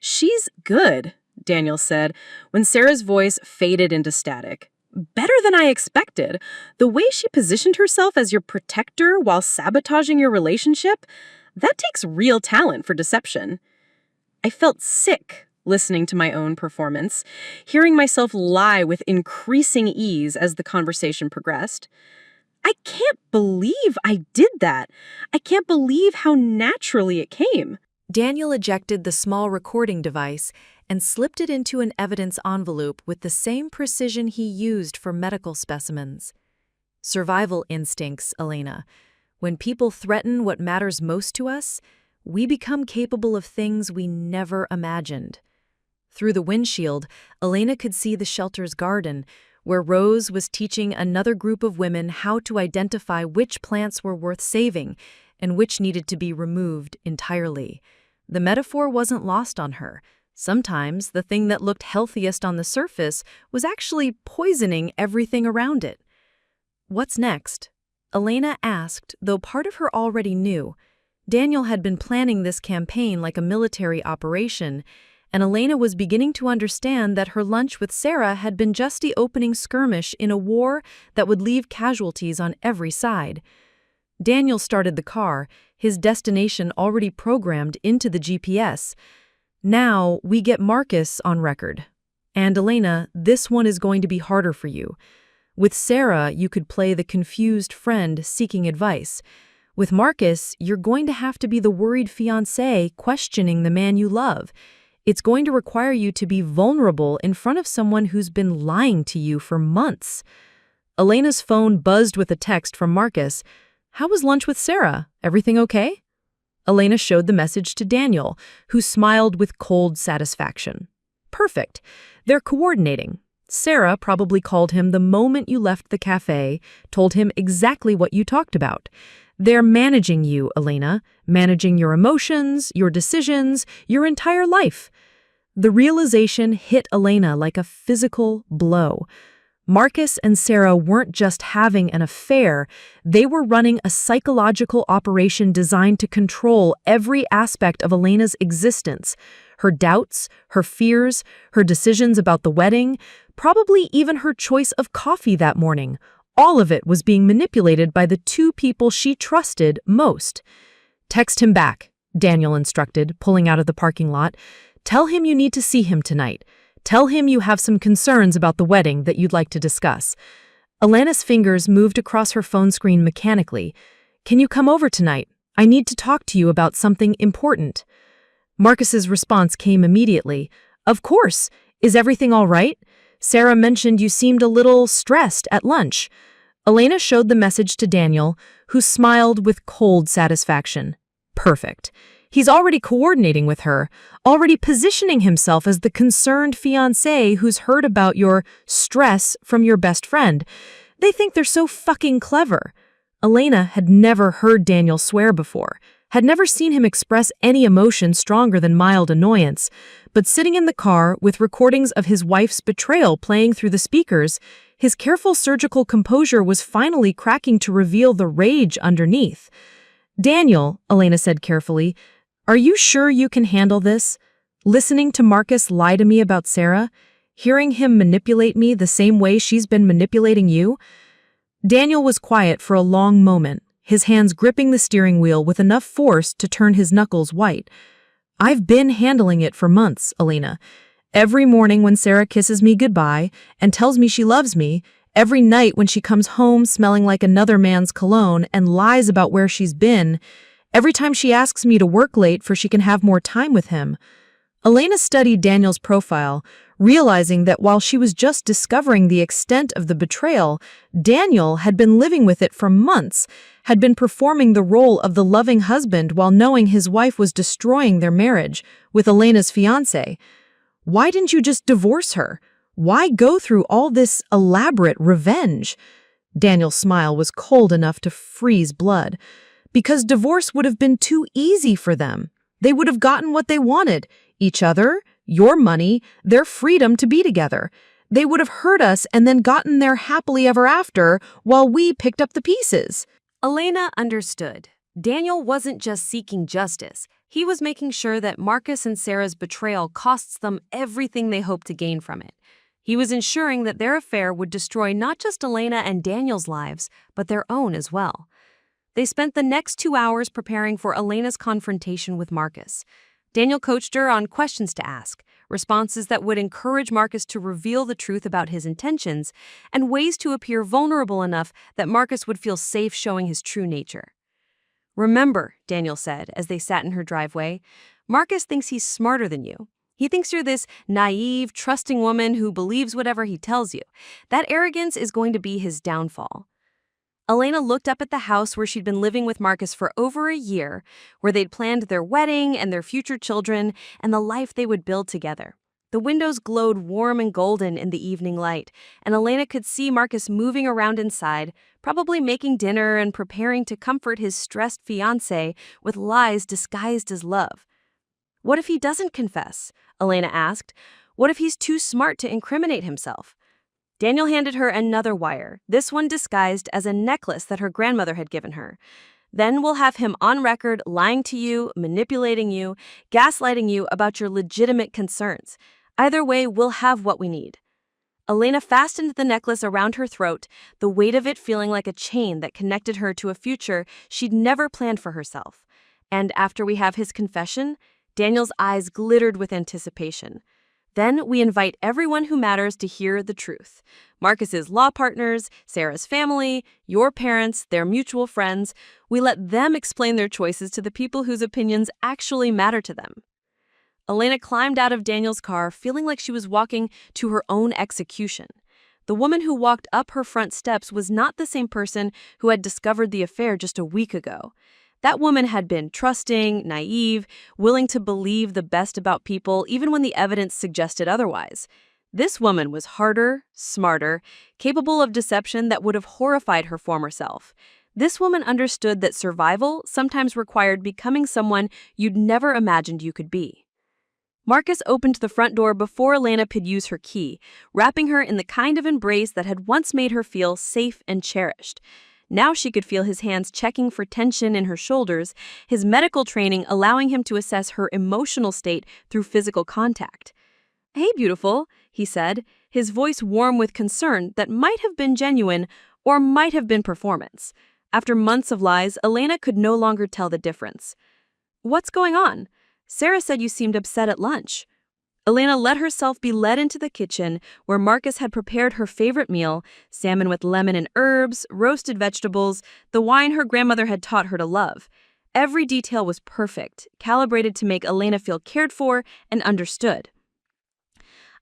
"She's good," Daniel said, when Sarah's voice faded into static. "Better than I expected. The way she positioned herself as your protector while sabotaging your relationship, that takes real talent for deception." I felt sick listening to my own performance, hearing myself lie with increasing ease as the conversation progressed. I can't believe I did that. I can't believe how naturally it came. Daniel ejected the small recording device and slipped it into an evidence envelope with the same precision he used for medical specimens. Survival instincts, Elena. When people threaten what matters most to us, we become capable of things we never imagined. Through the windshield, Elena could see the shelter's garden, where Rose was teaching another group of women how to identify which plants were worth saving and which needed to be removed entirely. The metaphor wasn't lost on her. Sometimes the thing that looked healthiest on the surface was actually poisoning everything around it. "What's next?" Elena asked, though part of her already knew. Daniel had been planning this campaign like a military operation, and Elena was beginning to understand that her lunch with Sarah had been just the opening skirmish in a war that would leave casualties on every side. Daniel started the car, his destination already programmed into the GPS. "Now we get Marcus on record. And Elena, this one is going to be harder for you. With Sarah, you could play the confused friend seeking advice. With Marcus, you're going to have to be the worried fiancé questioning the man you love. It's going to require you to be vulnerable in front of someone who's been lying to you for months." Elena's phone buzzed with a text from Marcus. "How was lunch with Sarah? Everything okay?" Elena showed the message to Daniel, who smiled with cold satisfaction. "Perfect. They're coordinating. Sarah probably called him the moment you left the cafe, told him exactly what you talked about. They're managing you, Elena, managing your emotions, your decisions, your entire life." The realization hit Elena like a physical blow. Marcus and Sarah weren't just having an affair, they were running a psychological operation designed to control every aspect of Elena's existence. Her doubts, her fears, her decisions about the wedding, probably even her choice of coffee that morning. All of it was being manipulated by the two people she trusted most. "Text him back," Daniel instructed, pulling out of the parking lot. "Tell him you need to see him tonight. Tell him you have some concerns about the wedding that you'd like to discuss." Elena's fingers moved across her phone screen mechanically. "Can you come over tonight? I need to talk to you about something important." Marcus's response came immediately. "Of course. Is everything all right? Sarah mentioned you seemed a little stressed at lunch." Elena showed the message to Daniel, who smiled with cold satisfaction. "Perfect. He's already coordinating with her, already positioning himself as the concerned fiancé who's heard about your stress from your best friend. They think they're so fucking clever." Elena had never heard Daniel swear before, had never seen him express any emotion stronger than mild annoyance, but sitting in the car with recordings of his wife's betrayal playing through the speakers, his careful surgical composure was finally cracking to reveal the rage underneath. "Daniel," Elena said carefully, "are you sure you can handle this? Listening to Marcus lie to me about Sarah? Hearing him manipulate me the same way she's been manipulating you?" Daniel was quiet for a long moment, his hands gripping the steering wheel with enough force to turn his knuckles white. "I've been handling it for months, Elena. Every morning when Sarah kisses me goodbye and tells me she loves me, every night when she comes home smelling like another man's cologne and lies about where she's been, every time she asks me to work late so she can have more time with him. Elena studied Daniel's profile, realizing that while she was just discovering the extent of the betrayal, Daniel had been living with it for months, had been performing the role of the loving husband while knowing his wife was destroying their marriage with Elena's fiancé. Why didn't you just divorce her? Why go through all this elaborate revenge? Daniel's smile was cold enough to freeze blood. Because divorce would have been too easy for them. They would have gotten what they wanted. Each other, your money, their freedom to be together. They would have hurt us and then gotten their happily ever after while we picked up the pieces. Elena understood. Daniel wasn't just seeking justice. He was making sure that Marcus and Sarah's betrayal costs them everything they hoped to gain from it. He was ensuring that their affair would destroy not just Elena and Daniel's lives, but their own as well. They spent the next 2 hours preparing for Elena's confrontation with Marcus. Daniel coached her on questions to ask, responses that would encourage Marcus to reveal the truth about his intentions, and ways to appear vulnerable enough that Marcus would feel safe showing his true nature. "Remember," Daniel said as they sat in her driveway, "Marcus thinks he's smarter than you. He thinks you're this naive, trusting woman who believes whatever he tells you. That arrogance is going to be his downfall." Elena looked up at the house where she'd been living with Marcus for over a year, where they'd planned their wedding and their future children and the life they would build together. The windows glowed warm and golden in the evening light, and Elena could see Marcus moving around inside, probably making dinner and preparing to comfort his stressed fiancé with lies disguised as love. "What if he doesn't confess?" Elena asked. "What if he's too smart to incriminate himself?" Daniel handed her another wire, this one disguised as a necklace that her grandmother had given her. "Then we'll have him on record lying to you, manipulating you, gaslighting you about your legitimate concerns. Either way, we'll have what we need." Elena fastened the necklace around her throat, the weight of it feeling like a chain that connected her to a future she'd never planned for herself. "And after we have his confession?" Daniel's eyes glittered with anticipation. "Then we invite everyone who matters to hear the truth. Marcus's law partners, Sarah's family, your parents, their mutual friends. We let them explain their choices to the people whose opinions actually matter to them." Elena climbed out of Daniel's car, feeling like she was walking to her own execution. The woman who walked up her front steps was not the same person who had discovered the affair just a week ago. That woman had been trusting, naive, willing to believe the best about people even when the evidence suggested otherwise. This woman was harder, smarter, capable of deception that would have horrified her former self. This woman understood that survival sometimes required becoming someone you'd never imagined you could be. Marcus opened the front door before Elena could use her key, wrapping her in the kind of embrace that had once made her feel safe and cherished. Now she could feel his hands checking for tension in her shoulders, his medical training allowing him to assess her emotional state through physical contact. "Hey, beautiful," he said, his voice warm with concern that might have been genuine or might have been performance. After months of lies, Elena could no longer tell the difference. "What's going on? Sarah said you seemed upset at lunch." Elena let herself be led into the kitchen where Marcus had prepared her favorite meal, salmon with lemon and herbs, roasted vegetables, the wine her grandmother had taught her to love. Every detail was perfect, calibrated to make Elena feel cared for and understood.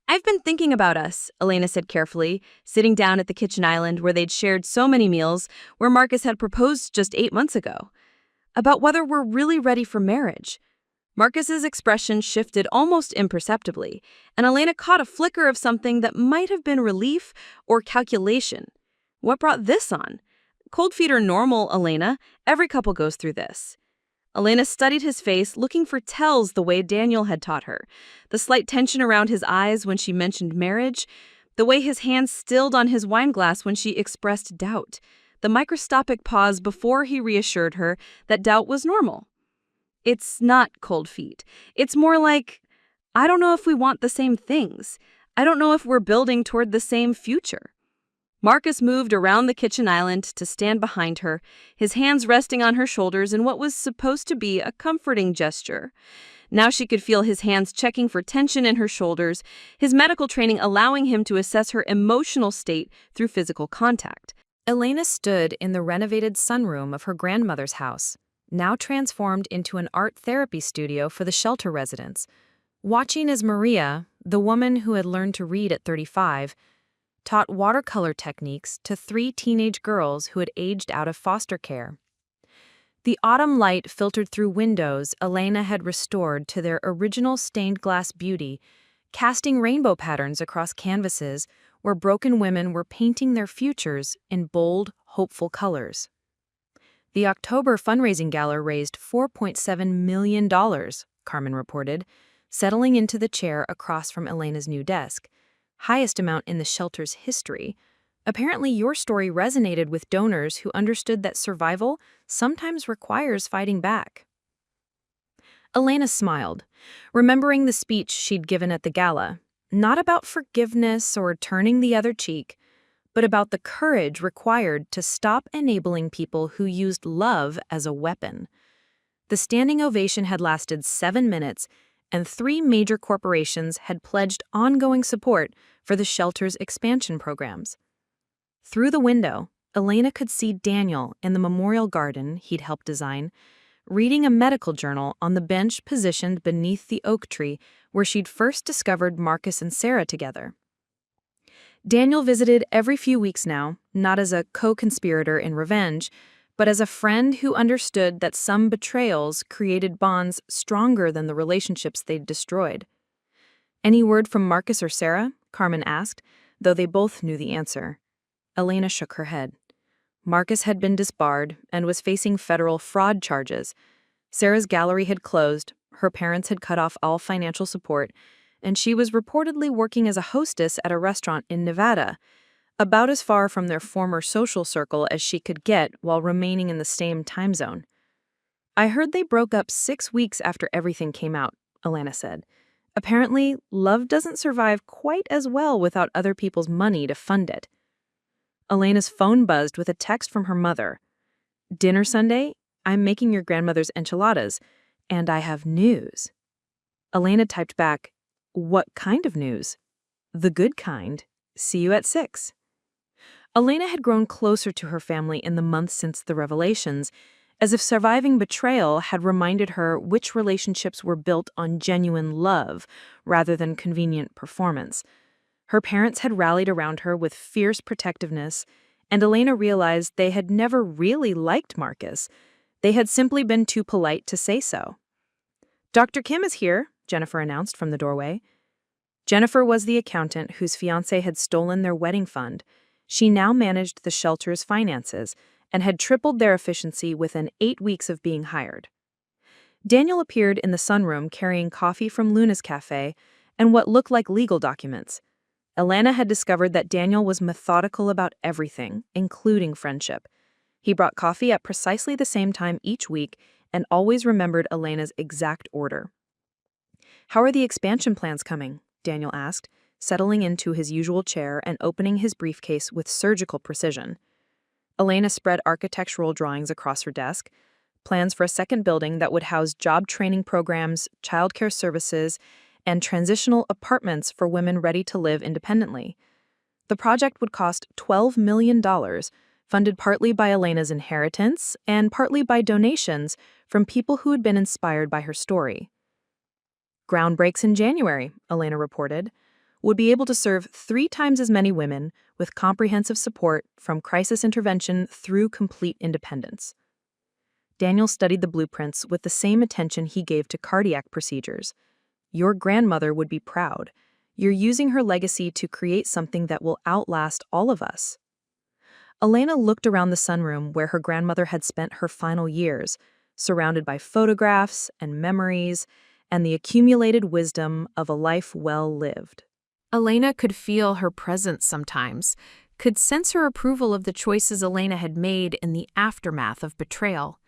"I've been thinking about us," Elena said carefully, sitting down at the kitchen island where they'd shared so many meals, where Marcus had proposed just 8 months ago. "About whether we're really ready for marriage." Marcus's expression shifted almost imperceptibly, and Elena caught a flicker of something that might have been relief or calculation. "What brought this on?" "Cold feet are normal, Elena. Every couple goes through this." Elena studied his face, looking for tells the way Daniel had taught her. The slight tension around his eyes when she mentioned marriage, the way his hands stilled on his wine glass when she expressed doubt, the microscopic pause before he reassured her that doubt was normal. "It's not cold feet. It's more like, I don't know if we want the same things. I don't know if we're building toward the same future." Marcus moved around the kitchen island to stand behind her, his hands resting on her shoulders in what was supposed to be a comforting gesture. Now she could feel his hands checking for tension in her shoulders, his medical training allowing him to assess her emotional state through physical contact. Elena stood in the renovated sunroom of her grandmother's house, now transformed into an art therapy studio for the shelter residents. Watching as Maria, the woman who had learned to read at 35, taught watercolor techniques to 3 teenage girls who had aged out of foster care. The autumn light filtered through windows Elena had restored to their original stained glass beauty, casting rainbow patterns across canvases where broken women were painting their futures in bold, hopeful colors. The October fundraising gala raised $4.7 million, Carmen reported, settling into the chair across from Elena's new desk, highest amount in the shelter's history. Apparently, your story resonated with donors who understood that survival sometimes requires fighting back. Elena smiled, remembering the speech she'd given at the gala, not about forgiveness or turning the other cheek, but about the courage required to stop enabling people who used love as a weapon. The standing ovation had lasted 7 minutes, and 3 major corporations had pledged ongoing support for the shelter's expansion programs. Through the window, Elena could see Daniel in the memorial garden he'd helped design, reading a medical journal on the bench positioned beneath the oak tree where she'd first discovered Marcus and Sarah together. Daniel visited every few weeks now, not as a co-conspirator in revenge, but as a friend who understood that some betrayals created bonds stronger than the relationships they'd destroyed. "Any word from Marcus or Sarah?" Carmen asked, though they both knew the answer. Elena shook her head. Marcus had been disbarred and was facing federal fraud charges. Sarah's gallery had closed, her parents had cut off all financial support, and she was reportedly working as a hostess at a restaurant in Nevada, about as far from their former social circle as she could get while remaining in the same time zone. "I heard they broke up 6 weeks after everything came out," Elena said. "Apparently, love doesn't survive quite as well without other people's money to fund it." Elena's phone buzzed with a text from her mother. "Dinner Sunday? I'm making your grandmother's enchiladas, and I have news." Elena typed back, "What kind of news?" "The good kind. See you at 6. Elena had grown closer to her family in the months since the revelations, as if surviving betrayal had reminded her which relationships were built on genuine love rather than convenient performance. Her parents had rallied around her with fierce protectiveness, and Elena realized they had never really liked Marcus. They had simply been too polite to say so. "Dr. Kim is here," Jennifer announced from the doorway. Jennifer was the accountant whose fiancé had stolen their wedding fund. She now managed the shelter's finances and had tripled their efficiency within 8 weeks of being hired. Daniel appeared in the sunroom carrying coffee from Luna's cafe and what looked like legal documents. Elena had discovered that Daniel was methodical about everything, including friendship. He brought coffee at precisely the same time each week and always remembered Elena's exact order. "How are the expansion plans coming?" Daniel asked, settling into his usual chair and opening his briefcase with surgical precision. Elena spread architectural drawings across her desk, plans for a second building that would house job training programs, childcare services, and transitional apartments for women ready to live independently. The project would cost $12 million, funded partly by Elena's inheritance and partly by donations from people who had been inspired by her story. "Ground breaks in January," Elena reported. "Would be able to serve 3 times as many women with comprehensive support from crisis intervention through complete independence." Daniel studied the blueprints with the same attention he gave to cardiac procedures. "Your grandmother would be proud. You're using her legacy to create something that will outlast all of us." Elena looked around the sunroom where her grandmother had spent her final years, surrounded by photographs and memories and the accumulated wisdom of a life well lived. Elena could feel her presence sometimes, could sense her approval of the choices Elena had made in the aftermath of betrayal.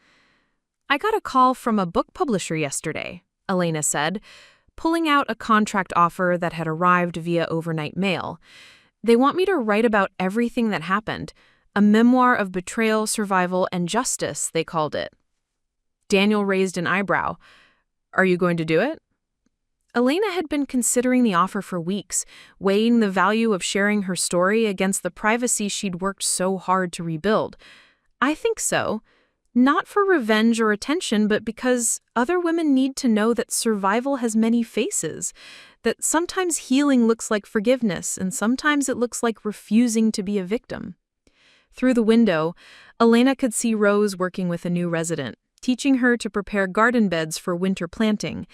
"I got a call from a book publisher yesterday," Elena said, pulling out a contract offer that had arrived via overnight mail. "They want me to write about everything that happened, a memoir of betrayal, survival, and justice, they called it." Daniel raised an eyebrow. "Are you going to do it?" Elena had been considering the offer for weeks, weighing the value of sharing her story against the privacy she'd worked so hard to rebuild. "I think so. Not for revenge or attention, but because other women need to know that survival has many faces, that sometimes healing looks like forgiveness, and sometimes it looks like refusing to be a victim. Through the window, Elena could see Rose working with a new resident, teaching her to prepare garden beds for winter planting.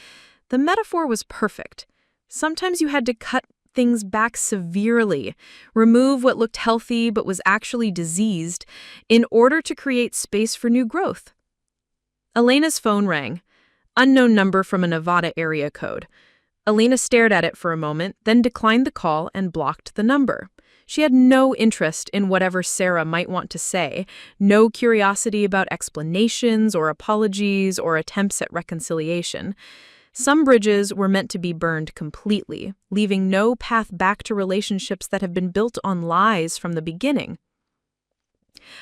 The metaphor was perfect. Sometimes you had to cut things back severely, remove what looked healthy but was actually diseased, in order to create space for new growth. Elena's phone rang. Unknown number from a Nevada area code. Elena stared at it for a moment, then declined the call and blocked the number. She had no interest in whatever Sarah might want to say, no curiosity about explanations or apologies or attempts at reconciliation. Some bridges were meant to be burned completely, leaving no path back to relationships that have been built on lies from the beginning.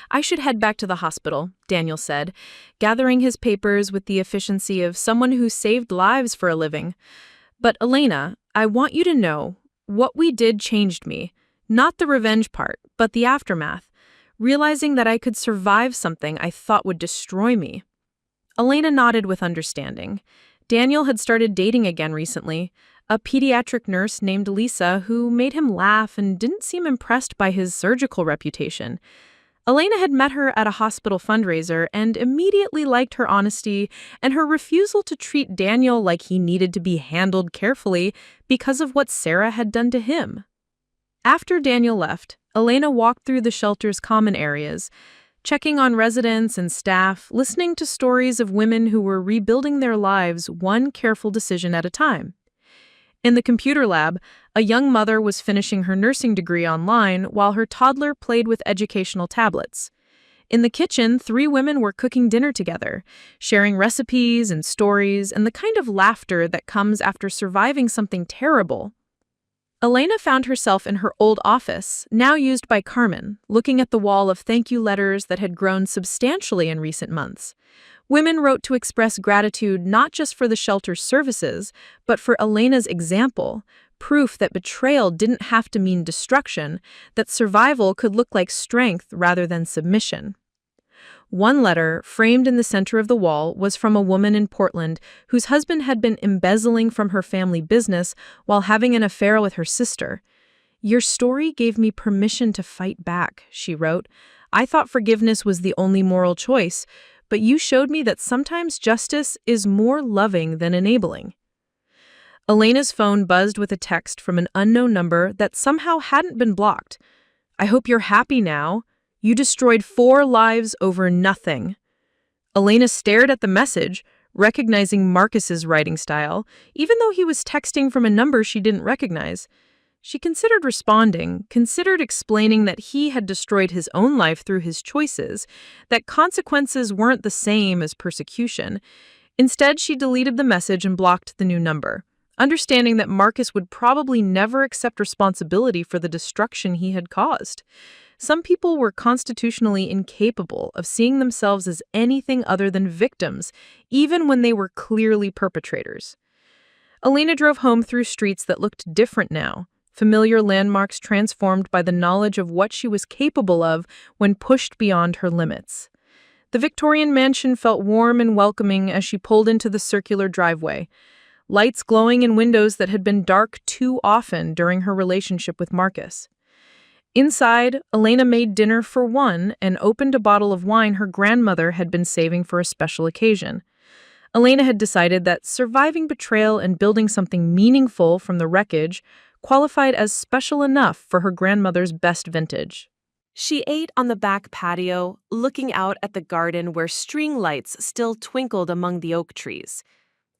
"I should head back to the hospital," Daniel said, gathering his papers with the efficiency of someone who saved lives for a living. "But Elena, I want you to know, what we did changed me. Not the revenge part, but the aftermath, realizing that I could survive something I thought would destroy me." Elena nodded with understanding. Daniel had started dating again recently, a pediatric nurse named Lisa who made him laugh and didn't seem impressed by his surgical reputation. Elena had met her at a hospital fundraiser and immediately liked her honesty and her refusal to treat Daniel like he needed to be handled carefully because of what Sarah had done to him. After Daniel left, Elena walked through the shelter's common areas, checking on residents and staff, listening to stories of women who were rebuilding their lives one careful decision at a time. In the computer lab, a young mother was finishing her nursing degree online while her toddler played with educational tablets. In the kitchen, 3 women were cooking dinner together, sharing recipes and stories and the kind of laughter that comes after surviving something terrible. Elena found herself in her old office, now used by Carmen, looking at the wall of thank you letters that had grown substantially in recent months. Women wrote to express gratitude not just for the shelter's services, but for Elena's example, proof that betrayal didn't have to mean destruction, that survival could look like strength rather than submission. One letter, framed in the center of the wall, was from a woman in Portland whose husband had been embezzling from her family business while having an affair with her sister. "Your story gave me permission to fight back," she wrote. "I thought forgiveness was the only moral choice, but you showed me that sometimes justice is more loving than enabling." Elena's phone buzzed with a text from an unknown number that somehow hadn't been blocked. "I hope you're happy now. You destroyed 4 lives over nothing." Elena stared at the message, recognizing Marcus's writing style, even though he was texting from a number she didn't recognize. She considered responding, considered explaining that he had destroyed his own life through his choices, that consequences weren't the same as persecution. Instead, she deleted the message and blocked the new number, understanding that Marcus would probably never accept responsibility for the destruction he had caused. Some people were constitutionally incapable of seeing themselves as anything other than victims, even when they were clearly perpetrators. Elena drove home through streets that looked different now, familiar landmarks transformed by the knowledge of what she was capable of when pushed beyond her limits. The Victorian mansion felt warm and welcoming as she pulled into the circular driveway, lights glowing in windows that had been dark too often during her relationship with Marcus. Inside, Elena made dinner for one and opened a bottle of wine her grandmother had been saving for a special occasion. Elena had decided that surviving betrayal and building something meaningful from the wreckage qualified as special enough for her grandmother's best vintage. She ate on the back patio, looking out at the garden where string lights still twinkled among the oak trees.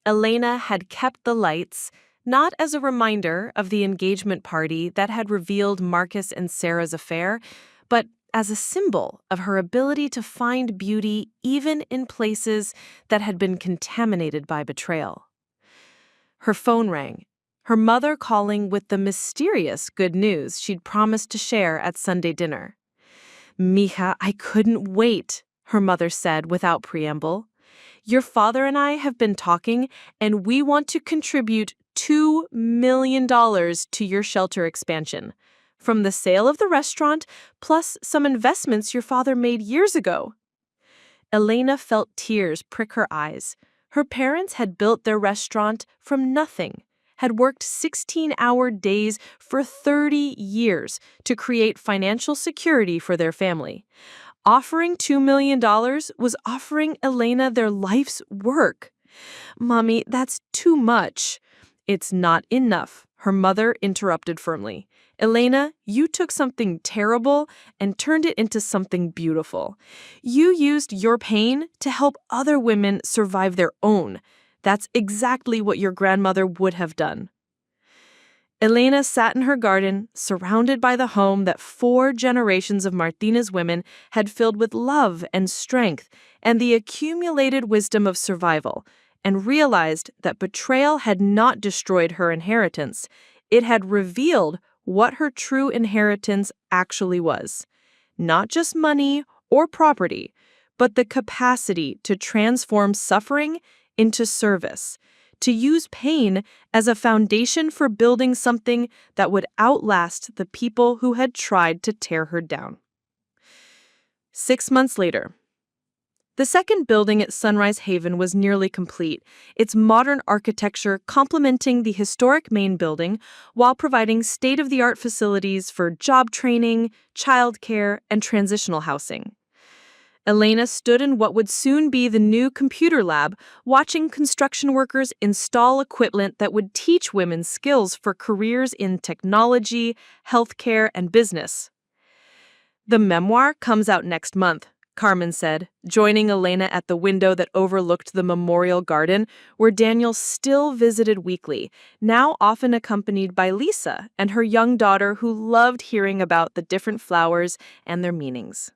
Elena had kept the lights, not as a reminder of the engagement party that had revealed Marcus and Sarah's affair, but as a symbol of her ability to find beauty even in places that had been contaminated by betrayal. Her phone rang, her mother calling with the mysterious good news she'd promised to share at Sunday dinner. "Mija, I couldn't wait," her mother said without preamble. "Your father and I have been talking, and we want to contribute $2 million to your shelter expansion, from the sale of the restaurant plus some investments your father made years ago." Elena felt tears prick her eyes. Her parents had built their restaurant from nothing, had worked 16-hour days for 30 years to create financial security for their family. Offering $2 million was offering Elena their life's work. "Mommy, that's too much." "It's not enough," her mother interrupted firmly. "Elena, you took something terrible and turned it into something beautiful. You used your pain to help other women survive their own. That's exactly what your grandmother would have done." Elena sat in her garden, surrounded by the home that 4 generations of Martinez women had filled with love and strength and the accumulated wisdom of survival, and realized that betrayal had not destroyed her inheritance. It had revealed what her true inheritance actually was. Not just money or property, but the capacity to transform suffering into service, to use pain as a foundation for building something that would outlast the people who had tried to tear her down. 6 months later, the second building at Sunrise Haven was nearly complete, its modern architecture complementing the historic main building while providing state-of-the-art facilities for job training, childcare, and transitional housing. Elena stood in what would soon be the new computer lab, watching construction workers install equipment that would teach women skills for careers in technology, healthcare, and business. "The memoir comes out next month," Carmen said, joining Elena at the window that overlooked the memorial garden where Daniel still visited weekly, now often accompanied by Lisa and her young daughter who loved hearing about the different flowers and their meanings.